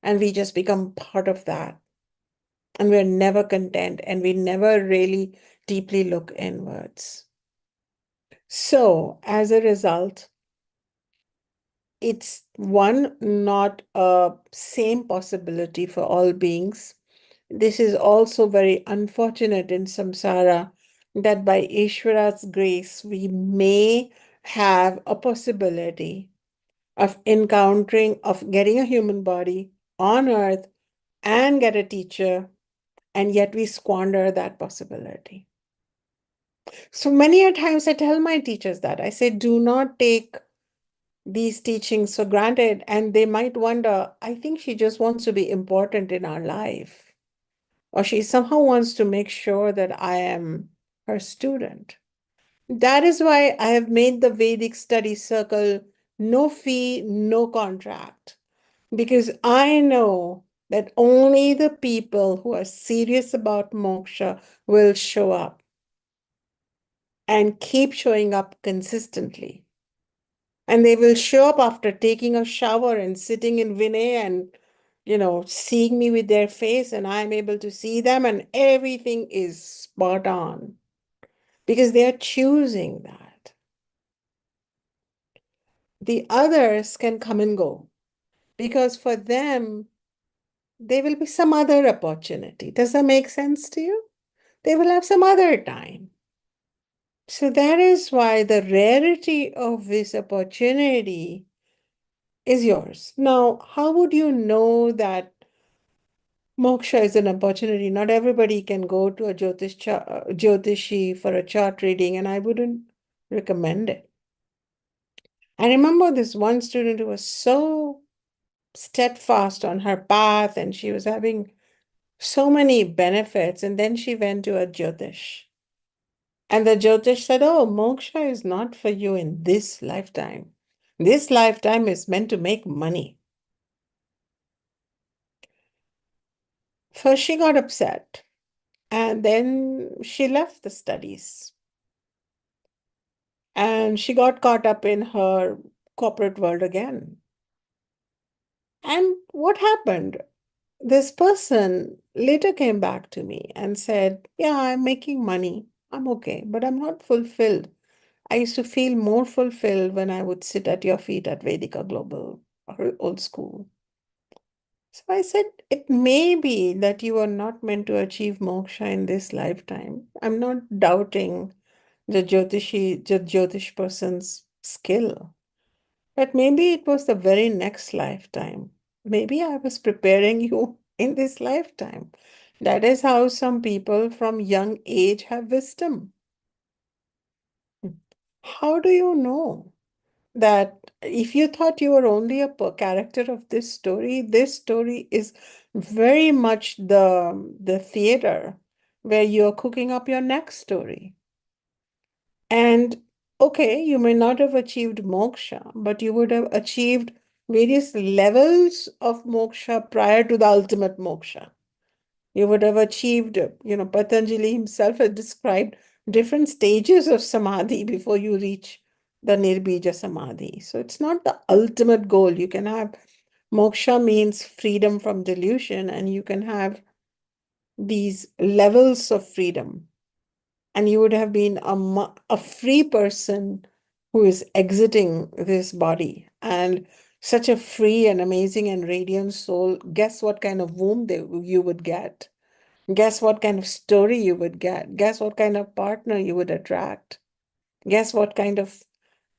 And we just become part of that. And we're never content, and we never really deeply look inwards. So, as a result, it's one, not a same possibility for all beings. This is also very unfortunate in samsara that by Ishvara's grace, we may have a possibility of encountering, of getting a human body on earth and get a teacher, and yet we squander that possibility. So many a times I tell my teachers that I say, do not take these teachings for granted. And they might wonder, I think she just wants to be important in our life, or she somehow wants to make sure that I am her student. That is why I have made the Vedic study circle no fee, no contract, because I know that only the people who are serious about moksha will show up and keep showing up consistently. And they will show up after taking a shower and sitting in Vinay and, seeing me with their face, and I'm able to see them, and everything is spot on because they are choosing that. The others can come and go because for them, there will be some other opportunity. Does that make sense to you? They will have some other time. So that is why the rarity of this opportunity is yours. Now, how would you know that moksha is an opportunity? Not everybody can go to a Jyotishi for a chart reading, and I wouldn't recommend it. I remember this one student who was so steadfast on her path, and she was having so many benefits, and then she went to a Jyotish. And the Jyotish said, oh, moksha is not for you in this lifetime. This lifetime is meant to make money. First, she got upset, and then she left the studies. And she got caught up in her corporate world again. And what happened? This person later came back to me and said, yeah, I'm making money. I'm okay, but I'm not fulfilled. I used to feel more fulfilled when I would sit at your feet at Vedika Global or old school. So I said, it may be that you are not meant to achieve moksha in this lifetime. I'm not doubting the Jyotish person's skill, but maybe it was the very next lifetime. Maybe I was preparing you in this lifetime. That is how some people from young age have wisdom. How do you know that if you thought you were only a character of this story is very much the theater where you're cooking up your next story. And okay, you may not have achieved moksha, but you would have achieved various levels of moksha prior to the ultimate moksha. You would have achieved, Patanjali himself has described different stages of samadhi before you reach the nirbija samadhi. So it's not the ultimate goal. You can have moksha means freedom from delusion, and you can have these levels of freedom. And you would have been a free person who is exiting this body, and such a free and amazing and radiant soul. Guess what kind of womb you would get? Guess what kind of story you would get? Guess what kind of partner you would attract? Guess what kind of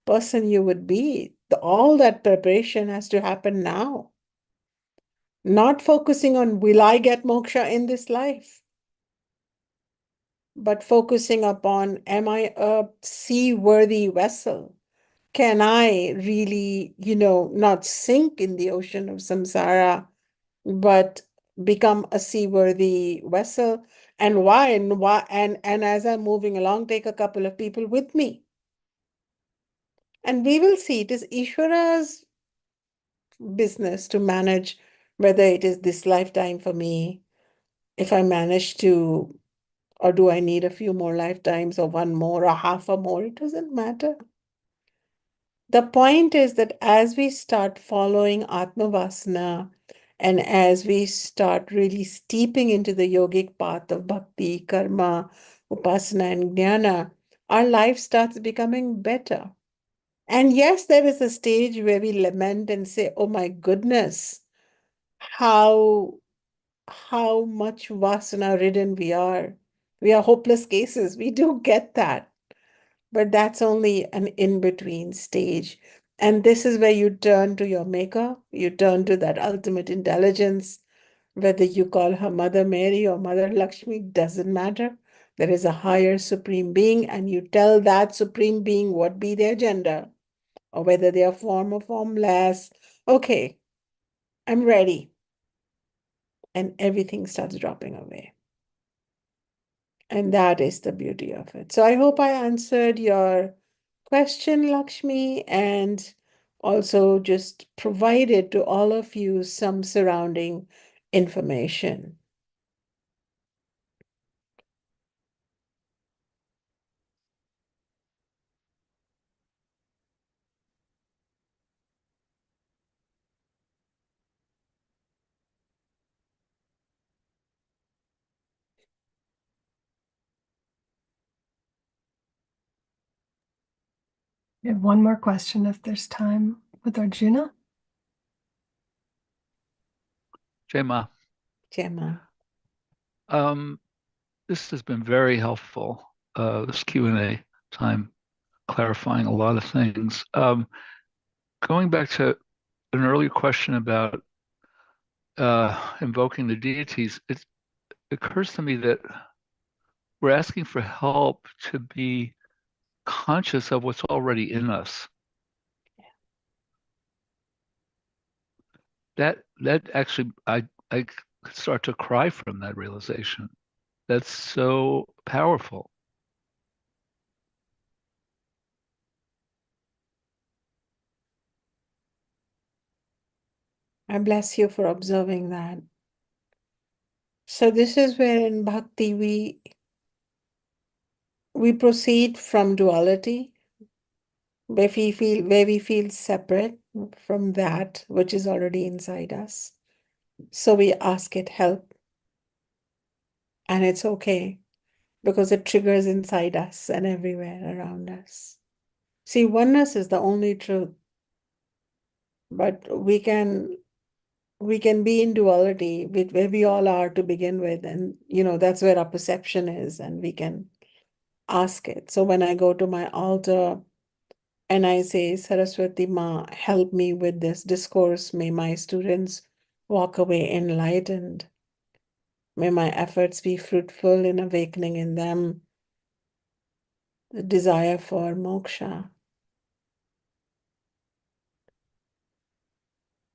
person you would be? All that preparation has to happen now. Not focusing on, will I get moksha in this life? But focusing upon, am I a seaworthy vessel? Can I really, not sink in the ocean of samsara, but become a seaworthy vessel? And why? And as I'm moving along, take a couple of people with me. And we will see. It is Ishvara's business to manage whether it is this lifetime for me, if I manage to, or do I need a few more lifetimes, or one more, or half a more, it doesn't matter. The point is that as we start following Atma Vasana, and as we start really steeping into the yogic path of bhakti, karma, upasana, and jnana, our life starts becoming better. And yes, there is a stage where we lament and say, oh my goodness, how much vasana ridden we are. We are hopeless cases. We do get that. But that's only an in-between stage. And this is where you turn to your maker, you turn to that ultimate intelligence, whether you call her Mother Mary or Mother Lakshmi, doesn't matter. There is a higher supreme being, and you tell that supreme being what be their gender, or whether they are form or formless. Okay, I'm ready. And everything starts dropping away. And that is the beauty of it. So I hope I answered your question, Lakshmi, and also just provided to all of you some surrounding information. We have one more question if there's time with Arjuna. Jema, Gemma. this has been very helpful, this Q&A time, clarifying a lot of things. Going back to an earlier question about invoking the deities, it occurs to me that we're asking for help to be conscious of what's already in us. That actually, I start to cry from that realization. That's so powerful. I bless you for observing that. So this is where in bhakti we proceed from duality, where we feel separate from that which is already inside us. So we ask it help. And it's okay, because it triggers inside us and everywhere around us. See, oneness is the only truth. But we can be in duality with where we all are to begin with, and that's where our perception is, and we can ask it. So when I go to my altar and I say, Saraswati Ma, help me with this discourse, may my students walk away enlightened, may my efforts be fruitful in awakening in them the desire for moksha.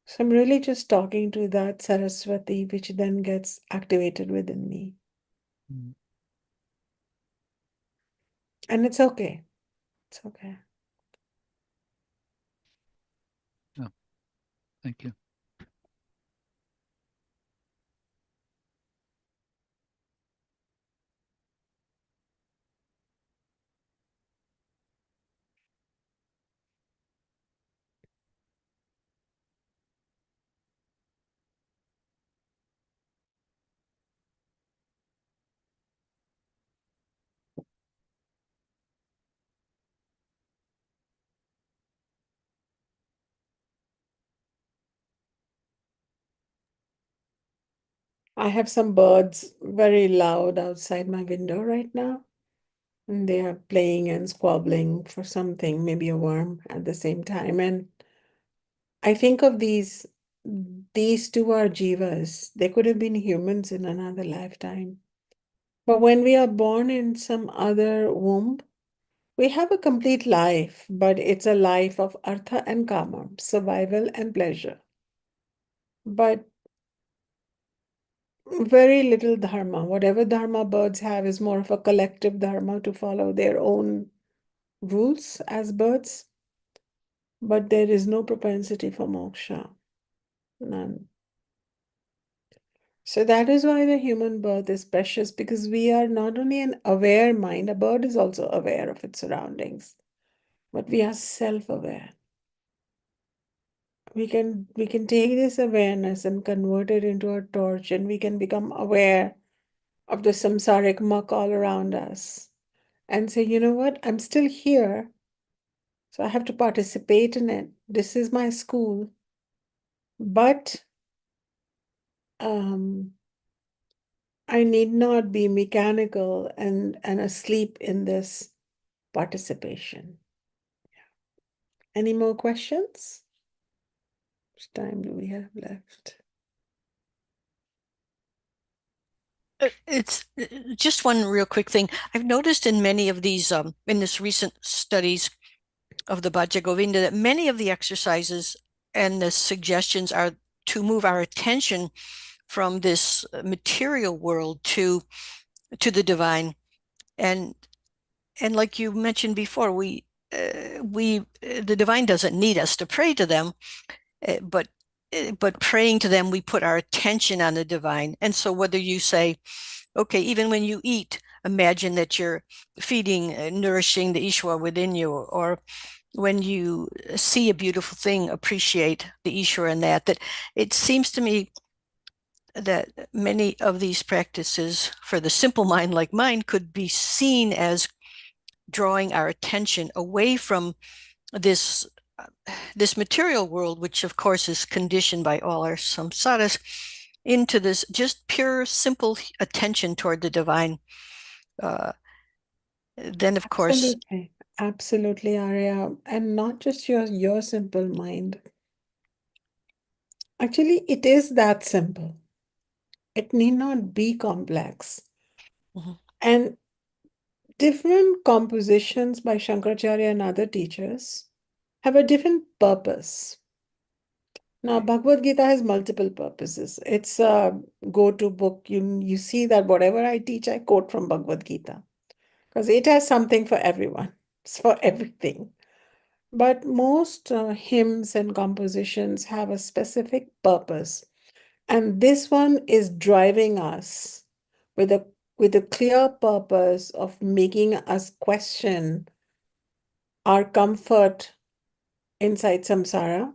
So I'm really just talking to that Saraswati, which then gets activated within me. Mm. And it's okay. It's okay. Yeah. Thank you. I have some birds very loud outside my window right now, and they are playing and squabbling for something, maybe a worm at the same time. And I think of these two are jivas. They could have been humans in another lifetime. But when we are born in some other womb, we have a complete life, but it's a life of artha and kama, survival and pleasure. But Very little dharma. Whatever dharma birds have is more of a collective dharma to follow their own rules as birds, but there is no propensity for moksha. None. So that is why the human birth is precious, because we are not only an aware mind, a bird is also aware of its surroundings, but we are self-aware. We can take this awareness and convert it into a torch, and we can become aware of the samsaric muck all around us and say, you know what, I'm still here, so I have to participate in it. This is my school, but I need not be mechanical and asleep in this participation. Any more questions? How much time do we have left? It's just one real quick thing. I've noticed in many of these, in this recent studies of the Bhaja Govindam, that many of the exercises and the suggestions are to move our attention from this material world to the divine. And like you mentioned before, the divine doesn't need us to pray to them, but praying to them, we put our attention on the divine. And so whether you say, okay, even when you eat, imagine that you're feeding, nourishing the Ishwar within you, or when you see a beautiful thing, appreciate the Ishwar in that. That it seems to me that many of these practices for the simple mind like mine could be seen as drawing our attention away from this material world, which of course is conditioned by all our samsaras, into this just pure, simple attention toward the divine. Then, of course, Absolutely, Arya, and not just your simple mind. Actually, it is that simple. It need not be complex. And different compositions by Shankaracharya and other teachers have a different purpose. Now, Bhagavad Gita has multiple purposes. It's a go-to book. You see that whatever I teach, I quote from Bhagavad Gita, because it has something for everyone. It's for everything. But most hymns and compositions have a specific purpose. And this one is driving us with a clear purpose of making us question our comfort inside samsara,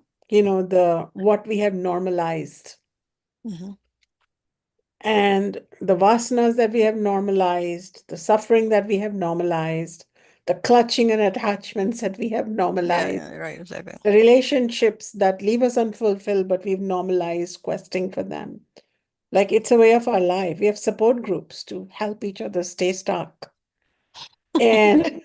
what we have normalized. And the vasanas that we have normalized, the suffering that we have normalized, the clutching and attachments that we have normalized. Yeah, right, exactly. The relationships that leave us unfulfilled, but we've normalized questing for them. Like it's a way of our life. We have support groups to help each other stay stuck. And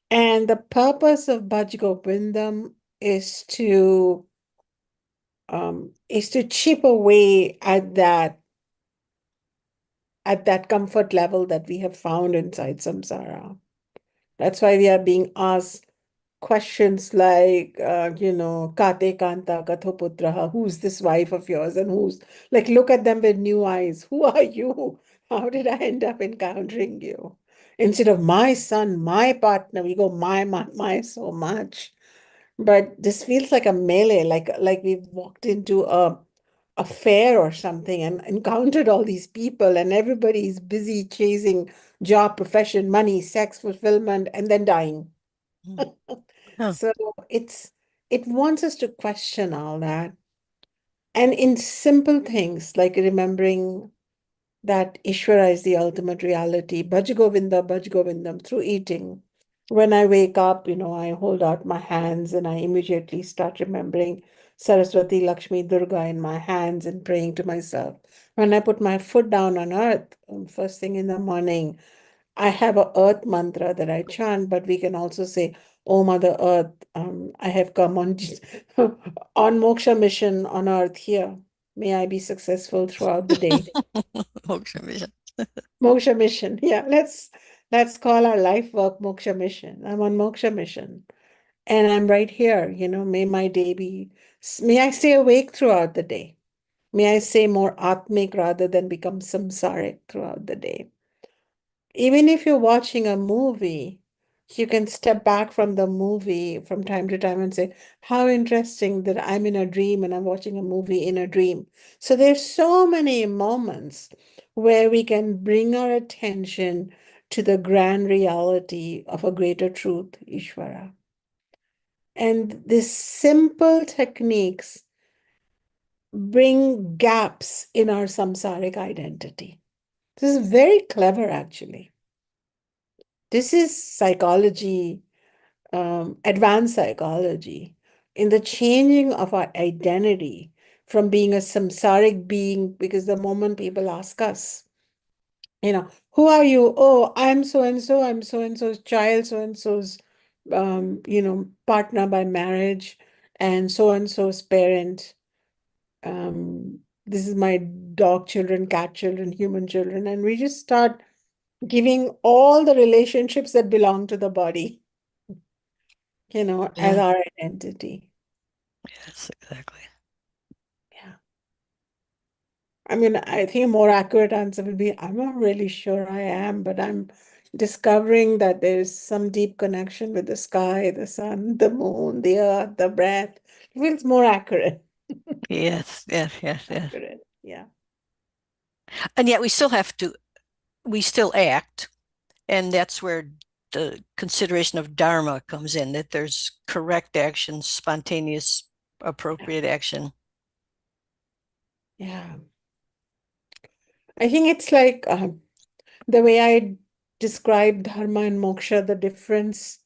and the purpose of Bhaja Govindam is to chip away at that comfort level that we have found inside samsara. That's why we are being asked questions like, Kate Kanta Kathoputraha, who's this wife of yours? And who's, like, look at them with new eyes. Who are you? How did I end up encountering you? Instead of my son, my partner, we go my so much. But this feels like a melee, like we've walked into a fair or something and encountered all these people, and everybody is busy chasing job, profession, money, sex, fulfillment, and then dying. So it wants us to question all that. And in simple things like remembering that Ishvara is the ultimate reality, Bhaja Govindam through eating. When I wake up, I hold out my hands and I immediately start remembering Saraswati, Lakshmi, Durga in my hands and praying to myself. When I put my foot down on earth, first thing in the morning, I have a earth mantra that I chant, but we can also say, "Oh Mother Earth, I have come on on moksha mission on earth here. May I be successful throughout the day." Moksha mission. Moksha mission. Yeah, let's call our life work moksha mission. I'm on moksha mission. And I'm right here, may my day be, may I stay awake throughout the day. may I say, more atmic rather than become samsaric throughout the day. Even if you're watching a movie, you can step back from the movie from time to time and say, how interesting that I'm in a dream and I'm watching a movie in a dream. So there's so many moments where we can bring our attention to the grand reality of a greater truth, Ishvara. And these simple techniques bring gaps in our samsaric identity. This is very clever, actually. This is psychology, advanced psychology, in the changing of our identity from being a samsaric being, because the moment people ask us, who are you? Oh, I'm so and so, I'm so and so's child, so and so's, partner by marriage, and so's parent. This is my dog children, cat children, human children. And we just start giving all the relationships that belong to the body, as Yeah. our identity. Yes, exactly. Yeah. I mean, I think a more accurate answer would be, I'm not really sure I am, but I'm discovering that there's some deep connection with the sky, the sun, the moon, the earth, the breath. It feels more accurate. Yes, yes, yes, yes. Accurate. Yeah. And yet we still act. And that's where the consideration of Dharma comes in, that there's correct action, spontaneous, appropriate action. Yeah. I think it's like the way I describe Dharma and Moksha, the difference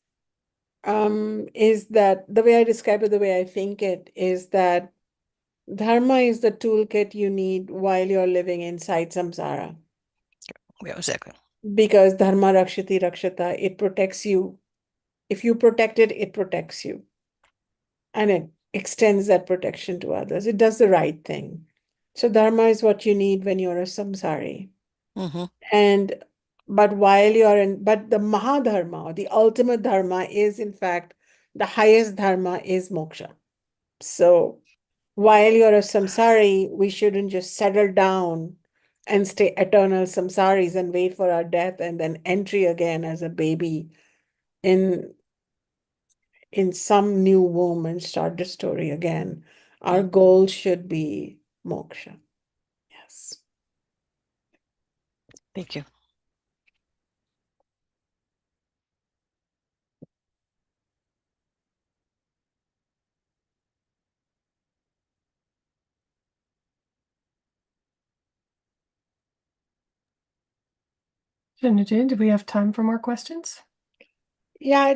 is that the way I describe it, the way I think it, is that Dharma is the toolkit you need while you're living inside samsara. Yeah, exactly. Because Dharma Rakshati Rakshata, it protects you. If you protect it, it protects you. And it extends that protection to others. It does the right thing. So Dharma is what you need when you're a samsari. Mm-hmm. But the Mahadharma, or the ultimate Dharma, is in fact the highest Dharma is moksha. So while you're a samsari, we shouldn't just settle down and stay eternal samsaris and wait for our death and then entry again as a baby in some new womb and start the story again. Our goal should be moksha. Yes. Thank you. Shunya, do we have time for more questions? Yeah,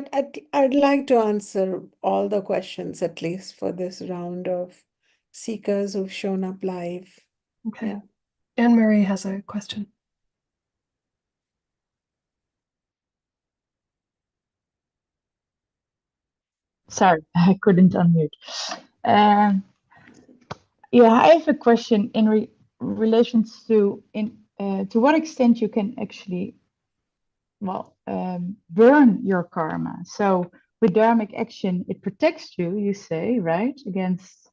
I'd like to answer all the questions, at least for this round of seekers who've shown up live. Okay. Yeah. Anne Marie has a question. Sorry, I couldn't unmute. Yeah, I have a question in relation to what extent you can actually, burn your karma. So with dharmic action, it protects you, you say, right, against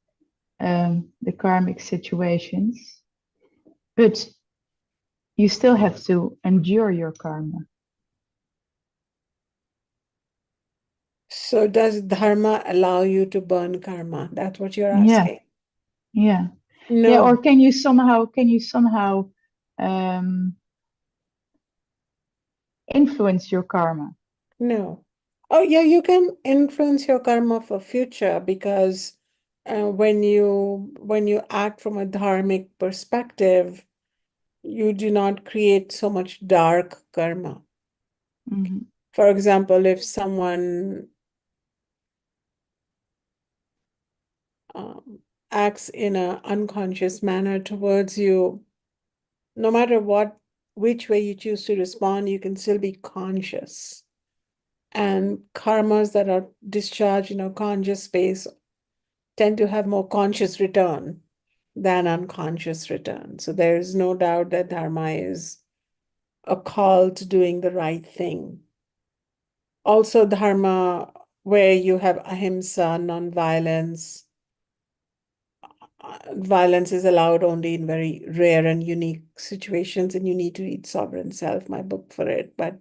the karmic situations, but you still have to endure your karma. So does dharma allow you to burn karma? That's what you're Yeah, asking. yeah. No. Yeah, or can you somehow influence your karma? No. Oh, yeah, you can influence your karma for future, because when you act from a dharmic perspective, you do not create so much dark karma. Mm-hmm. For example, if someone acts in an unconscious manner towards you, no matter which way you choose to respond, you can still be conscious. And karmas that are discharged in a conscious space tend to have more conscious return than unconscious return. So there is no doubt that dharma is a call to doing the right thing. Also, dharma where you have ahimsa, non-violence, violence is allowed only in very rare and unique situations, and you need to read Sovereign Self, my book, for it. But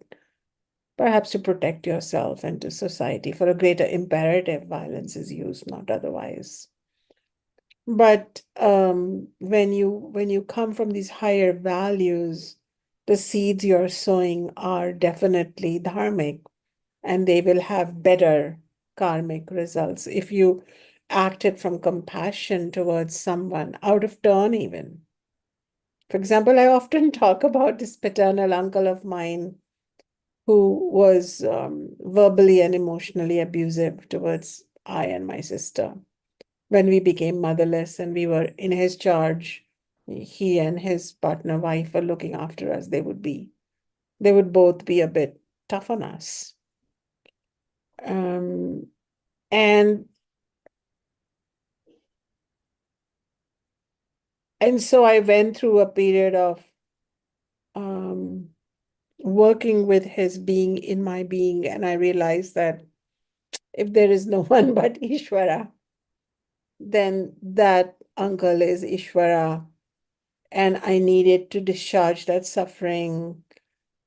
perhaps to protect yourself and to society, for a greater imperative, violence is used, not otherwise. But when you come from these higher values, the seeds you're sowing are definitely dharmic, and they will have better karmic results if you acted from compassion towards someone, out of turn even. For example, I often talk about this paternal uncle of mine who was verbally and emotionally abusive towards I and my sister. When we became motherless and we were in his charge, he and his partner wife were looking after us. They would both be a bit tough on us. And so I went through a period of working with his being in my being, and I realized that if there is no one but Ishvara, then that uncle is Ishvara, and I needed to discharge that suffering.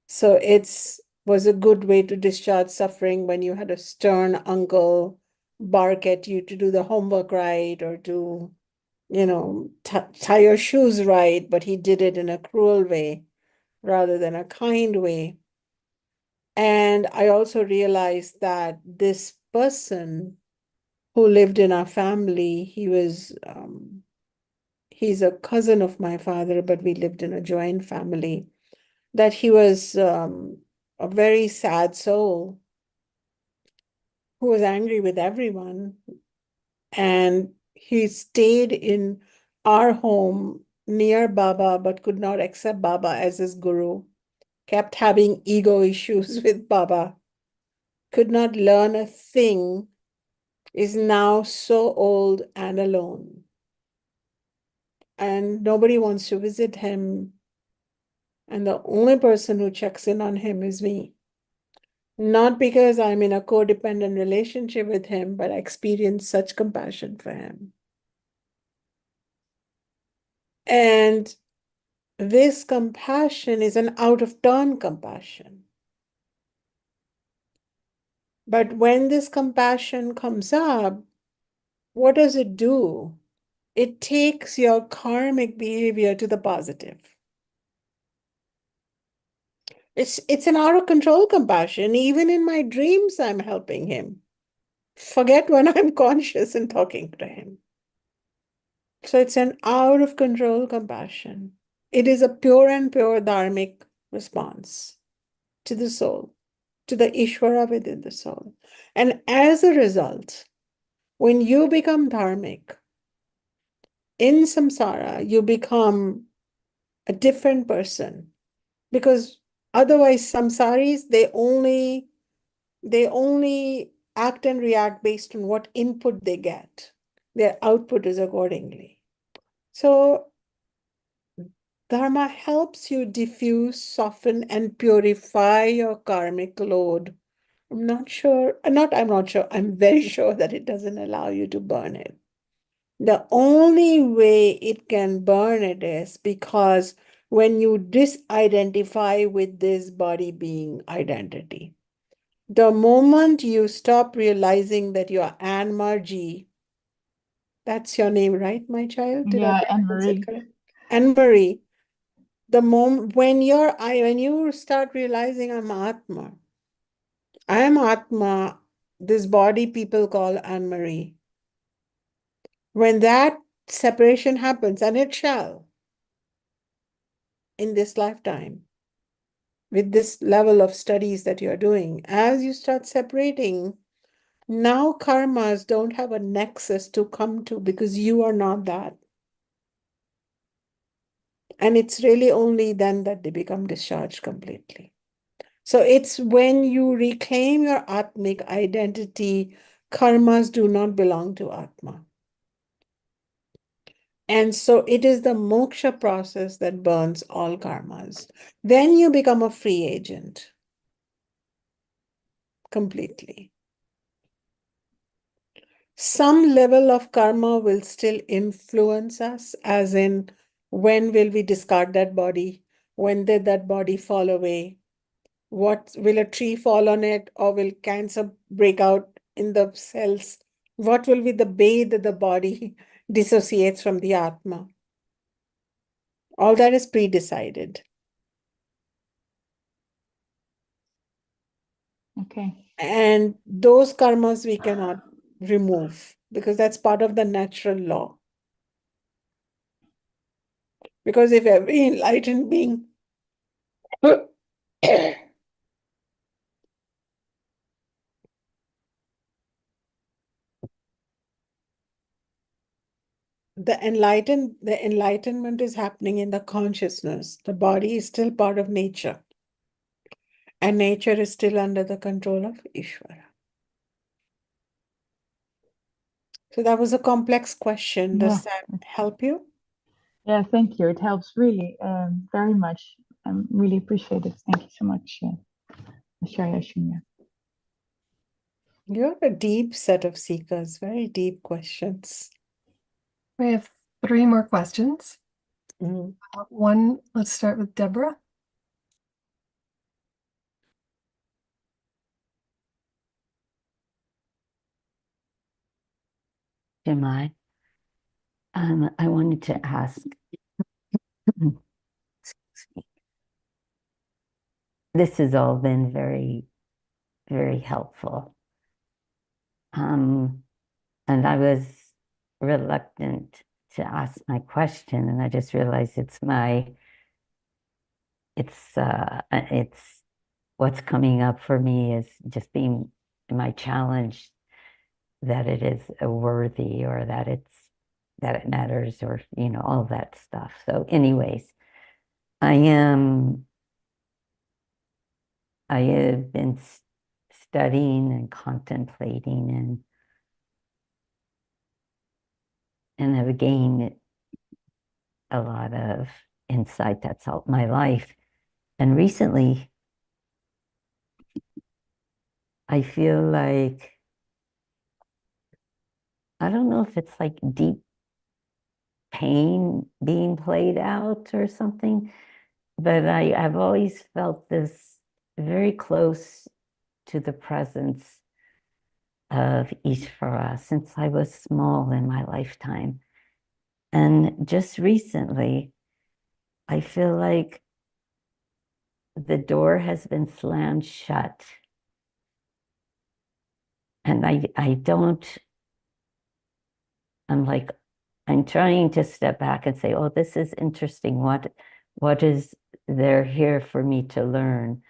So it's was a good way to discharge suffering when you had a stern uncle bark at you to do the homework right, or to, tie your shoes right, but he did it in a cruel way rather than a kind way. And I also realized that this person who lived in our family, he's a cousin of my father, but we lived in a joint family, that he was a very sad soul who was angry with everyone. And he stayed in our home near Baba, but could not accept Baba as his guru, kept having ego issues with Baba, could not learn a thing, is now so old and alone. And nobody wants to visit him. And the only person who checks in on him is me. Not because I'm in a codependent relationship with him, but I experience such compassion for him. And this compassion is an out-of-turn compassion. But when this compassion comes up, what does it do? It takes your karmic behavior to the positive. It's an out-of-control compassion. Even in my dreams, I'm helping him. Forget when I'm conscious and talking to him. So it's an out-of-control compassion. It is a pure and pure dharmic response to the soul, to the Ishvara within the soul. And as a result, when you become dharmic, in samsara, you become a different person. Because otherwise, samsaris, they only act and react based on what input they get. Their output is accordingly. So Dharma helps you diffuse, soften, and purify your karmic load. I'm not sure, I'm very sure that it doesn't allow you to burn it. The only way it can burn it is because when you disidentify with this body being identity, the moment you stop realizing that you're Anne Margie, that's your name, right, my child? Did I Yeah, and pronounce it Marie. correct? Anne Marie. The moment when you start realizing I'm Atma, this body people call Anne Marie. When that separation happens, and it shall in this lifetime, with this level of studies that you're doing, as you start separating, now karmas don't have a nexus to come to because you are not that. And it's really only then that they become discharged completely. So it's when you reclaim your Atmic identity, karmas do not belong to Atma. And so it is the moksha process that burns all karmas. Then you become a free agent completely. Some level of karma will still influence us, as in when will we discard that body? When did that body fall away? What will a tree fall on it, or will cancer break out in the cells? What will be the way that the body dissociates from the Atma? All that is pre-decided. Okay. And those karmas we cannot remove because that's part of the natural law. Because if every enlightened being the enlightenment is happening in the consciousness. The body is still part of nature. And nature is still under the control of Ishvara. So that was a complex question. Yeah. Does that help you? Yeah, thank you. It helps really very much. I'm really appreciative. Thank you so much, Acharya Shunya. You're a deep set of seekers, very deep questions. We have 3 more questions. Mm. One, let's start with Deborah. Jemai, I wanted to ask, excuse me, this has all been very, very helpful. And I was reluctant to ask my question, and I just realized it's what's coming up for me is just being my challenge that it is a worthy, or that it matters, or all that stuff. So anyways, I have been studying and contemplating and have gained a lot of insight that's helped my life. And recently, I feel like, I don't know if it's like deep pain being played out or something, but I've always felt this very close to the presence of Ishvara since I was small in my lifetime. And just recently, I feel like the door has been slammed shut. And I'm trying to step back and say, oh, this is interesting. What is there here for me to learn?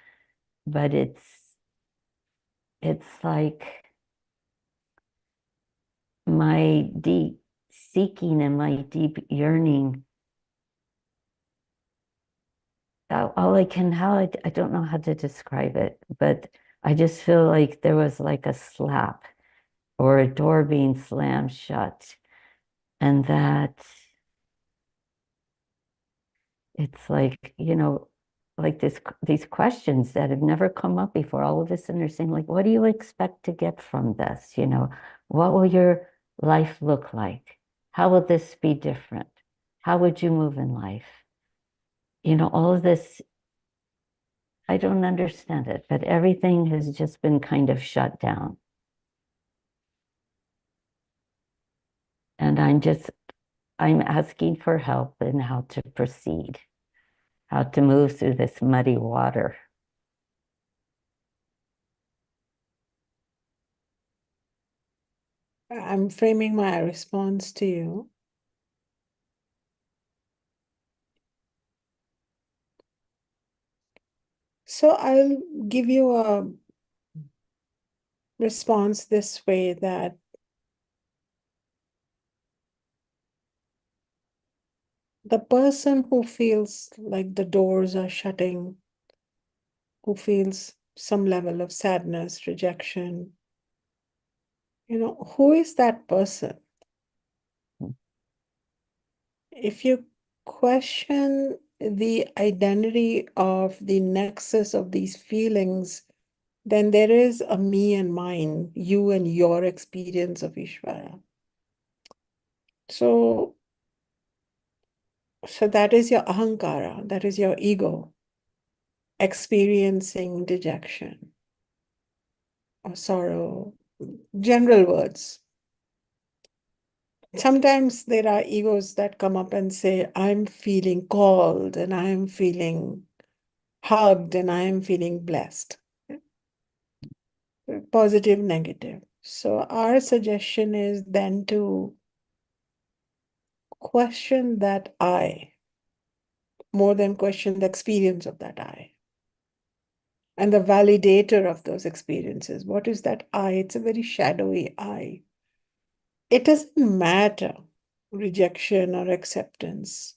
But it's like my deep seeking and my deep yearning. I don't know how to describe it, but I just feel like there was like a slap or a door being slammed shut. And that it's like, like these questions that have never come up before. All of a sudden they're saying, like, what do you expect to get from this? What will your life look like? How will this be different? How would you move in life? All of this, I don't understand it, but everything has just been kind of shut down. And I'm asking for help in how to proceed, how to move through this muddy water. I'm framing my response to you. So I'll give you a response this way, that the person who feels like the doors are shutting, who feels some level of sadness, rejection, who is that person? If you question the identity of the nexus of these feelings then there is a me and mine, you and your experience of Ishvara. So that is your ahankara, that is your ego, experiencing dejection or sorrow, general words. Sometimes there are egos that come up and say, I'm feeling called and I'm feeling hugged and I am feeling blessed. Positive, negative. So our suggestion is then to question that I, more than question the experience of that I. And the validator of those experiences. What is that I? It's a very shadowy I. It doesn't matter, rejection or acceptance.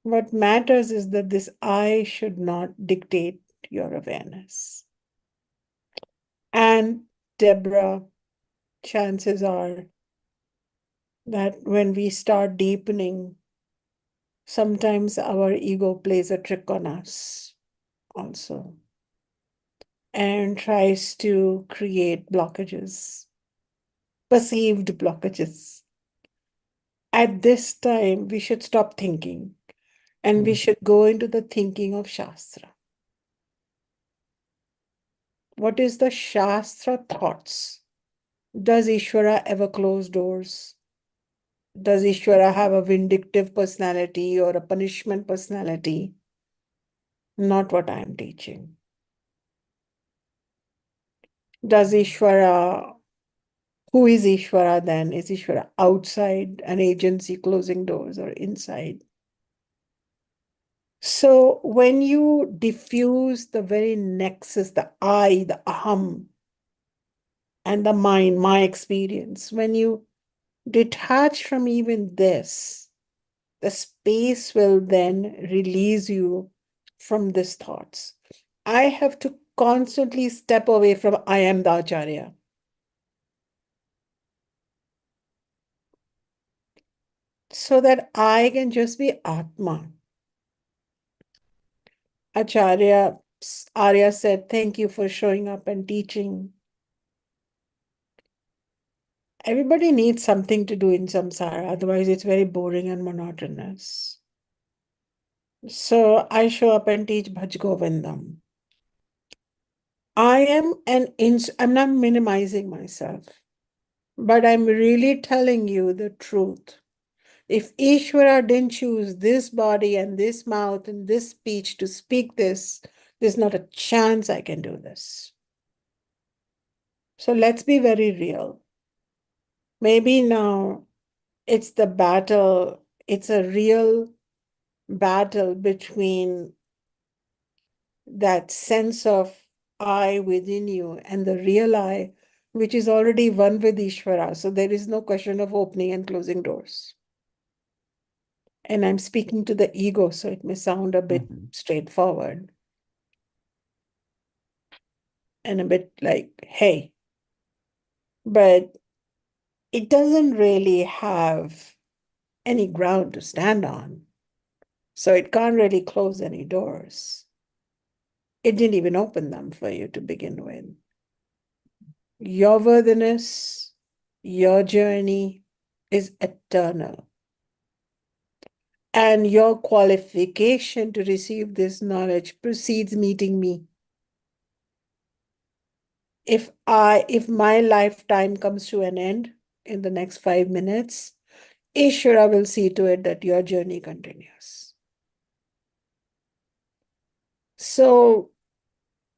What matters is that this I should not dictate your awareness. And Deborah, chances are that when we start deepening, sometimes our ego plays a trick on us also and tries to create blockages, perceived blockages. At this time, we should stop thinking and we should go into the thinking of Shastra. What is the Shastra thoughts? Does Ishvara ever close doors? Does Ishvara have a vindictive personality or a punishment personality? Not what I'm teaching. Does Ishvara, who is Ishvara then? Is Ishvara outside an agency closing doors or inside? So when you diffuse the very nexus, the I, the aham, and the mind, my experience, when you detach from even this, the space will then release you from these thoughts. I have to constantly step away from I am the Acharya. So that I can just be Atma. Acharya Arya said, thank you for showing up and teaching. Everybody needs something to do in samsara, otherwise it's very boring and monotonous. So I show up and teach Bhaja Govindam. I'm not minimizing myself, but I'm really telling you the truth. If Ishvara didn't choose this body and this mouth and this speech to speak this, there's not a chance I can do this. So let's be very real. Maybe now it's the battle, it's a real battle between that sense of I within you and the real I, which is already one with Ishvara. So there is no question of opening and closing doors. And I'm speaking to the ego, so it may sound a bit straightforward and a bit like, hey, but it doesn't really have any ground to stand on. So it can't really close any doors. It didn't even open them for you to begin with. Your worthiness, your journey is eternal. And your qualification to receive this knowledge precedes meeting me. If my lifetime comes to an end in the next 5 minutes, Ishvara will see to it that your journey continues. So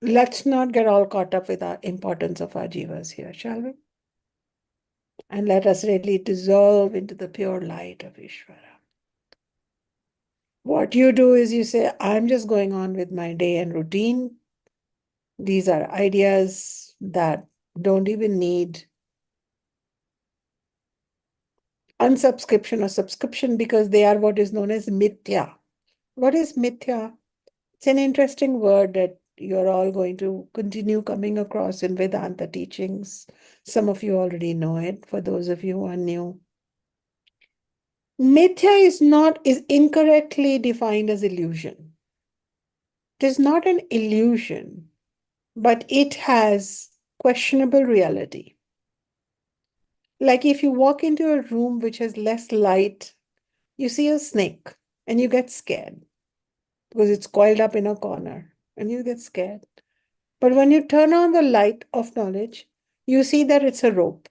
let's not get all caught up with the importance of our jivas here, shall we? And let us really dissolve into the pure light of Ishvara. What you do is you say, I'm just going on with my day and routine. These are ideas that don't even need unsubscription or subscription because they are what is known as mithya. What is mithya? It's an interesting word that you're all going to continue coming across in Vedanta teachings. Some of you already know it, for those of you who are new. Mithya is incorrectly defined as illusion. It is not an illusion. but it has questionable reality. Like if you walk into a room which has less light, you see a snake and you get scared because it's coiled up in a corner and you get scared. But when you turn on the light of knowledge, you see that it's a rope.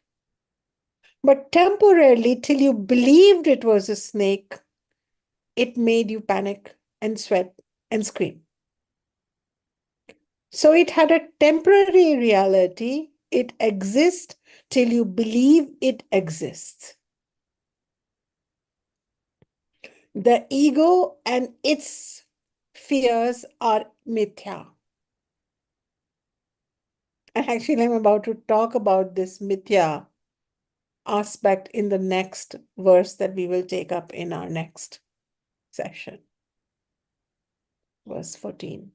But temporarily, till you believed it was a snake, it made you panic and sweat and scream. So it had a temporary reality. It exists till you believe it exists. The ego and its fears are mithya. And actually, I'm about to talk about this mithya aspect in the next verse that we will take up in our next session. Verse 14.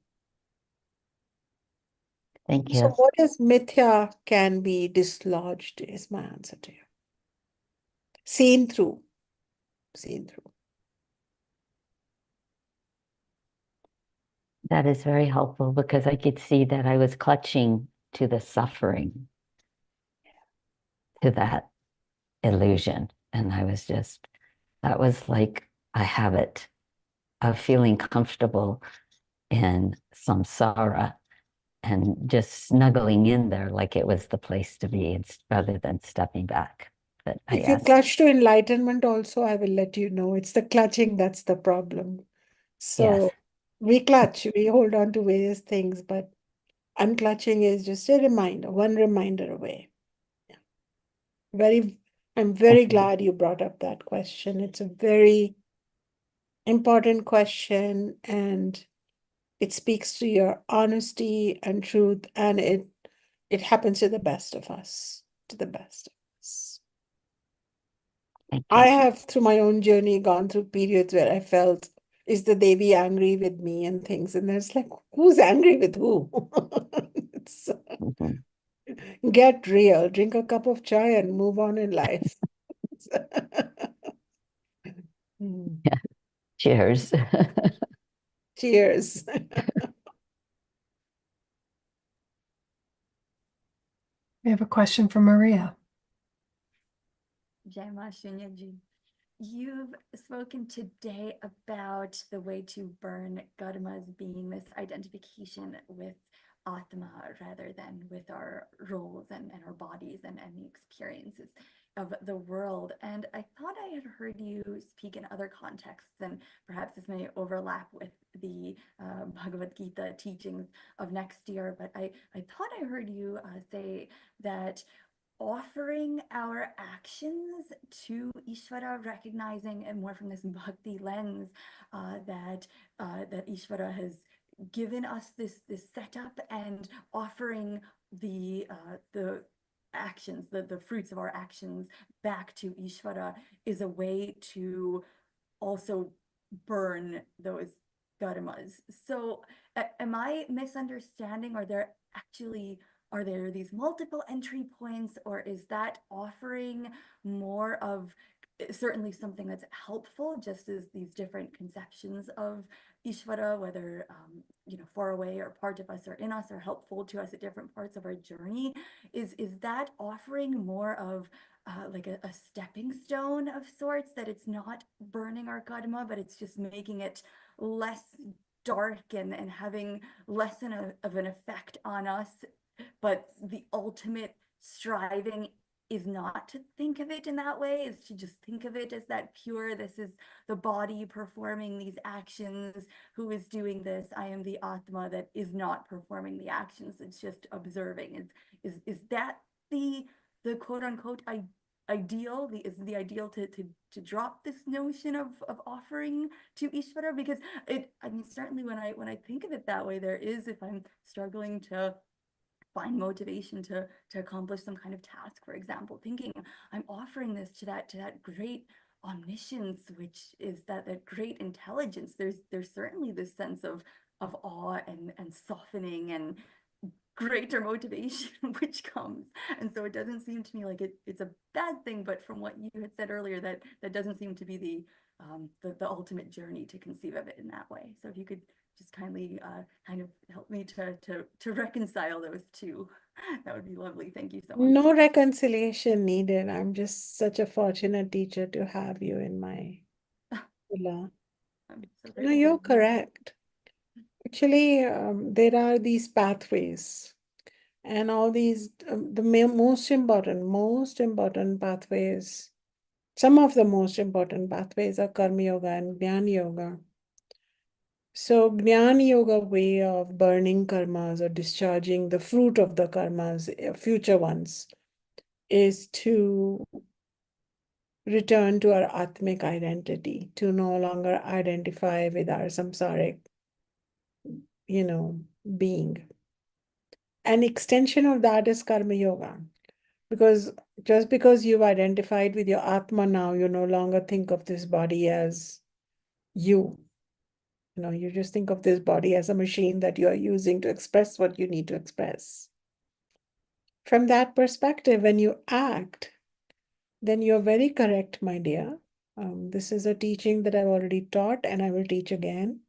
Thank So you. what is mithya can be dislodged is my answer to you. Seen through. Seen through. That is very helpful because I could see that I was clutching to the suffering, to that illusion. And I was just, that was like a habit of feeling comfortable in samsara and just snuggling in there like it was the place to be rather than stepping back. But I If you asked, clutch to enlightenment also, I will let you know. It's the clutching that's the problem. So yes, we clutch, we hold on to various things, but unclutching is just a reminder, one reminder away. I'm very glad you brought up that question. It's a very important question, and it speaks to your honesty and truth, and it happens to the best of us, to the best of us. thank I you. have, through my own journey, gone through periods where I felt, is the Devi angry with me and things? And it's like, who's angry with who? It's, Mhm. get real, drink a cup of chai and move on in life. Mm. Cheers. Cheers. We have a question from Maria. Jai Ma Shunya Ji. You've spoken today about the way to burn karmas being this identification with Atma rather than with our roles and our bodies and the experiences of the world. And I thought I had heard you speak in other contexts, and perhaps this may overlap with the Bhagavad Gita teachings of next year, but I thought I heard you say that offering our actions to Ishvara, recognizing and more from this bhakti lens that Ishvara has given us this setup, and offering the actions, the fruits of our actions back to Ishvara is a way to also burn those karmas. So am I misunderstanding? Are there these multiple entry points, or is that offering more of certainly something that's helpful, just as these different conceptions of Ishvara, whether far away or part of us or in us, are helpful to us at different parts of our journey? Is that offering more of like a stepping stone of sorts, that it's not burning our karma, but it's just making it less dark and having less of an effect on us, but the ultimate striving is not to think of it in that way, is to just think of it as that pure, this is the body performing these actions. Who is doing this? I am the Atma that is not performing the actions, it's just observing. Is that the quote unquote ideal? Is the ideal to drop this notion of offering to Ishvara? Because I mean, certainly when I think of it that way, there is, if I'm struggling to find motivation to accomplish some kind of task, for example, thinking I'm offering this to that great omniscience, which is that great intelligence. There's certainly this sense of awe and softening and greater motivation which comes. And so it doesn't seem to me like it's a bad thing, but from what you had said earlier, that doesn't seem to be the ultimate journey to conceive of it in that way. So if you could just kindly kind of help me to reconcile those two. That would be lovely. Thank you so much. No reconciliation needed. I'm just such a fortunate teacher to have you in my Villa. I'm so No, grateful. you're correct. Actually, there are these pathways, and all these the most important pathways. Some of the most important pathways are Karma Yoga and Jnana Yoga. So Jnana Yoga way of burning karmas or discharging the fruit of the karmas, future ones, is to return to our Atmic identity, to no longer identify with our samsaric, being. An extension of that is Karma Yoga. Because just because you've identified with your Atma now, you no longer think of this body as you. You just think of this body as a machine that you are using to express what you need to express. From that perspective, when you act, then you're very correct, my dear. This is a teaching that I've already taught and I will teach again.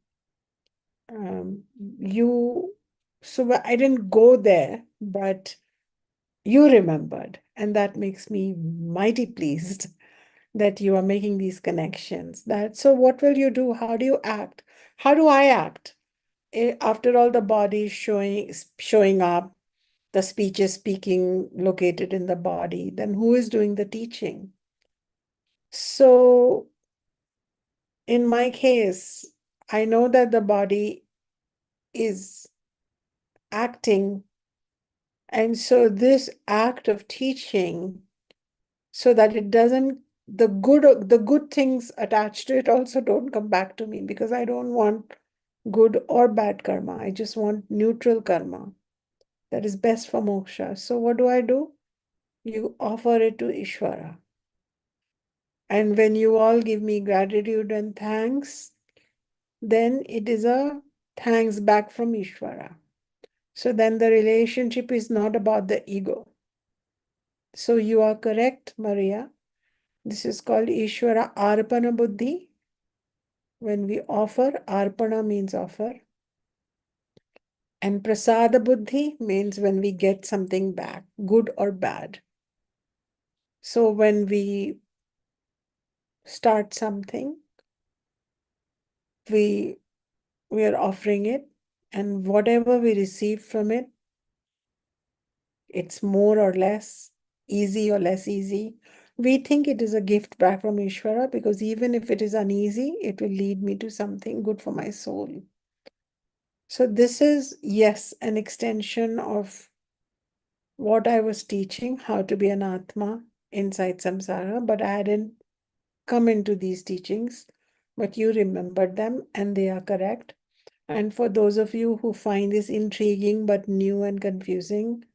So I didn't go there, but you remembered, and that makes me mighty pleased that you are making these connections. So what will you do? How do you act? How do I act? After all, the body is showing up, the speech is speaking located in the body, then who is doing the teaching? So in my case, I know that the body is acting, and so this act of teaching, so that it doesn't, the good things attached to it also don't come back to me, because I don't want good or bad karma. I just want neutral karma that is best for moksha. So what do? You offer it to Ishvara. And when you all give me gratitude and thanks, then it is a thanks back from Ishvara. So then the relationship is not about the ego. So you are correct, Maria. This is called Ishvara Arpana Buddhi. When we offer, Arpana means offer. And Prasada Buddhi means when we get something back, good or bad. So when we start something, we are offering it, and whatever we receive from it, it's more or less easy or less easy. We think it is a gift back from Ishvara, because even if it is uneasy, it will lead me to something good for my soul. So this is, yes, an extension of what I was teaching, how to be an Atma inside samsara, but I hadn't come into these teachings, but you remembered them and they are correct. And for those of you who find this intriguing but new and confusing,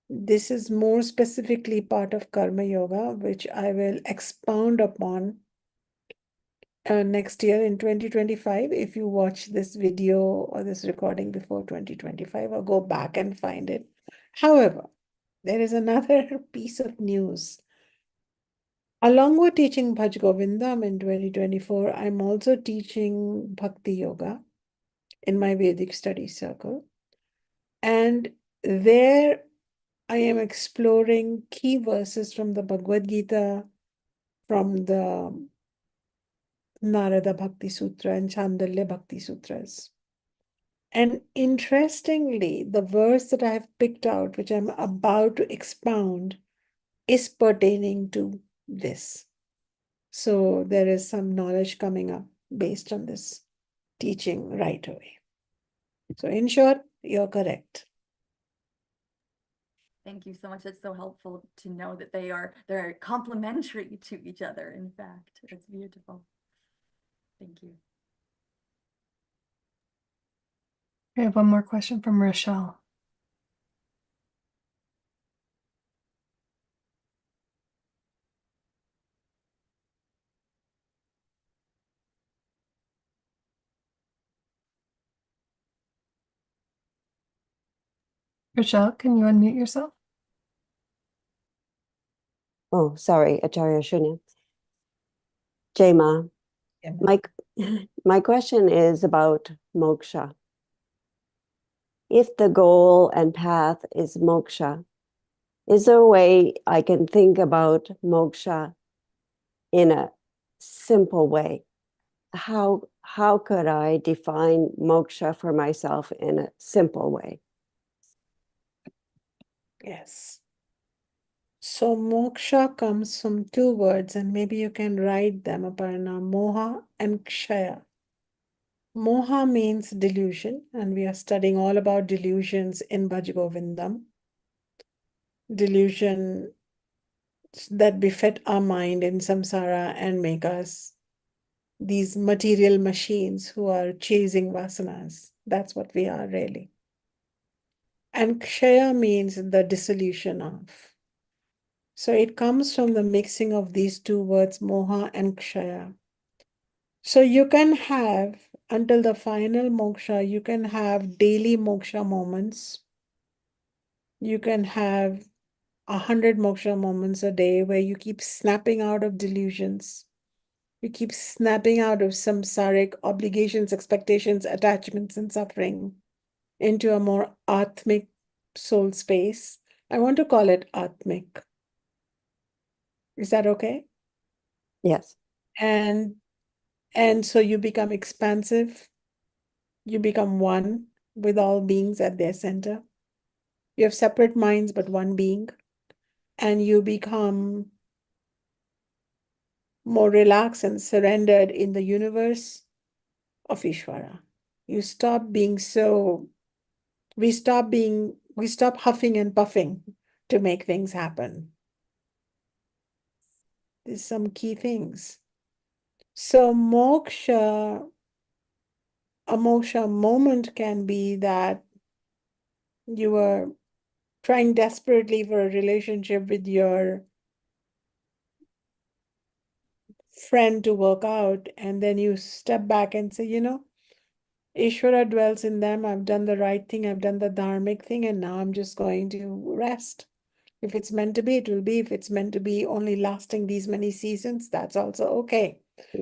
this is more specifically part of Karma Yoga, which I will expound upon next year in 2025. If you watch this video or this recording before 2025, or go back and find it. However, there is another piece of news. Along with teaching Bhaja Govindam in 2024, I'm also teaching Bhakti Yoga in my Vedic study circle. And there I am exploring key verses from the Bhagavad Gita, from the Narada Bhakti Sutra and Chandalya Bhakti Sutras. And interestingly, the verse that I have picked out, which I'm about to expound, is pertaining to this. So there is some knowledge coming up based on this teaching right away. So in short, you're correct. Thank you so much. It's so helpful to know that they're complementary to each other. In fact, it's beautiful. Thank you. We have one more question from Rochelle. Rochelle, can you unmute yourself? Oh, sorry, Acharya Shunya. Jai Ma. Yeah. My question is about moksha. If the goal and path is moksha, is there a way I can think about moksha in a simple way? How could I define moksha for myself in a simple way? Yes. So moksha comes from two words, and maybe you can write them, Aparna: moha and kshaya. Moha means delusion, and we are studying all about delusions in Bhaja Govindam. Delusion that befit our mind in samsara and make us these material machines who are chasing vasanas. That's what we are really. And kshaya means the dissolution of. So it comes from the mixing of these two words, moha and kshaya. So you can have, until the final moksha, you can have daily moksha moments. You can have 100 moksha moments a day where you keep snapping out of delusions. You keep snapping out of samsaric obligations, expectations, attachments, and suffering into a more atmic soul space. I want to call it atmic. Is that okay? Yes. And so you become expansive. You become one with all beings at their center. You have separate minds, but one being. And you become more relaxed and surrendered in the universe of Ishvara. You stop being so, we stop huffing and puffing to make things happen. There's some key things. So moksha, a moksha moment can be that you were trying desperately for a relationship with your friend to work out, and then you step back and say, Ishvara dwells in them. I've done the right thing. I've done the dharmic thing, and now I'm just going to rest. If it's meant to be, it will be. If it's meant to be only lasting these many seasons, that's also okay.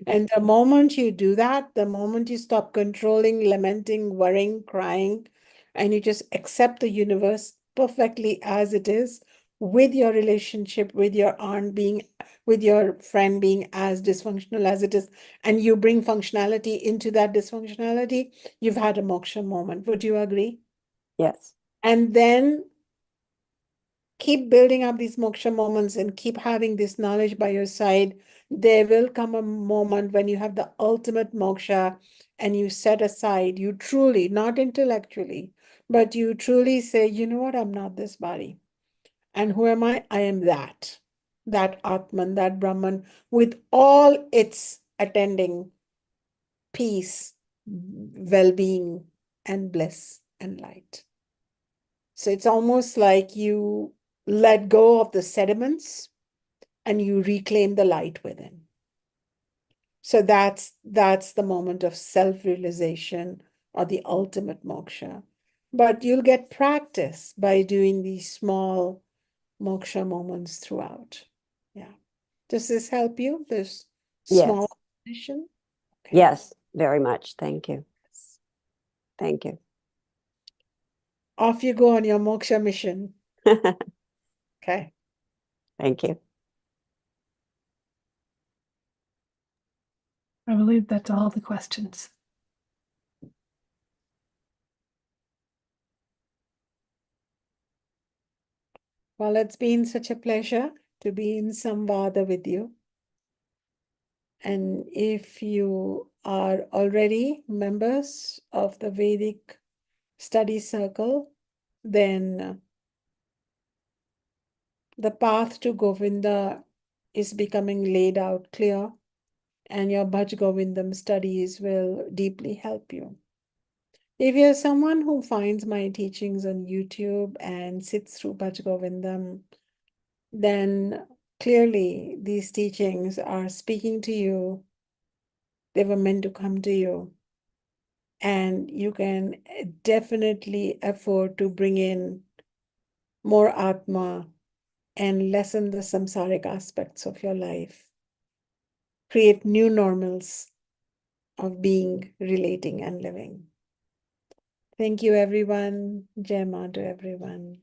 And the moment you do that, the moment you stop controlling, lamenting, worrying, crying, and you just accept the universe perfectly as it is, with your relationship with your aunt being, with your friend being as dysfunctional as it is, and you bring functionality into that dysfunctionality, you've had a moksha moment. Would you agree? Yes. And then keep building up these moksha moments and keep having this knowledge by your side. There will come a moment when you have the ultimate moksha and you set aside, you truly, not intellectually, but you truly say, you know what, I'm not this body. And who am I? I am that Atman, that Brahman, with all its attending peace, well-being, and bliss and light. So it's almost like you let go of the sediments and you reclaim the light within. So that's the moment of self-realization or the ultimate moksha. But you'll get practice by doing these small moksha moments throughout. Yeah. Does this help you? This small mission? Okay. Yes, very much. Thank you. Thank you. Off you go on your moksha mission. Okay. Thank you. I believe that's all the questions. Well, it's been such a pleasure to be in Samvaada with you. And if you are already members of the Vedic study circle, then the path to Govinda is becoming laid out clear, and your Bhaja Govindam studies will deeply help you. If you're someone who finds my teachings on YouTube and sits through Bhaja Govindam, then clearly these teachings are speaking to you. They were meant to come to you. And you can definitely afford to bring in more Atma and lessen the samsaric aspects of your life. Create new normals of being, relating, and living. Thank you, everyone. Jai Ma to everyone.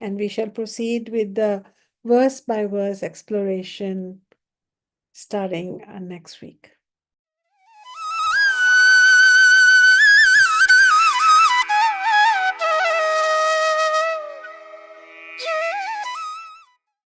And we shall proceed with the verse by verse exploration starting next week.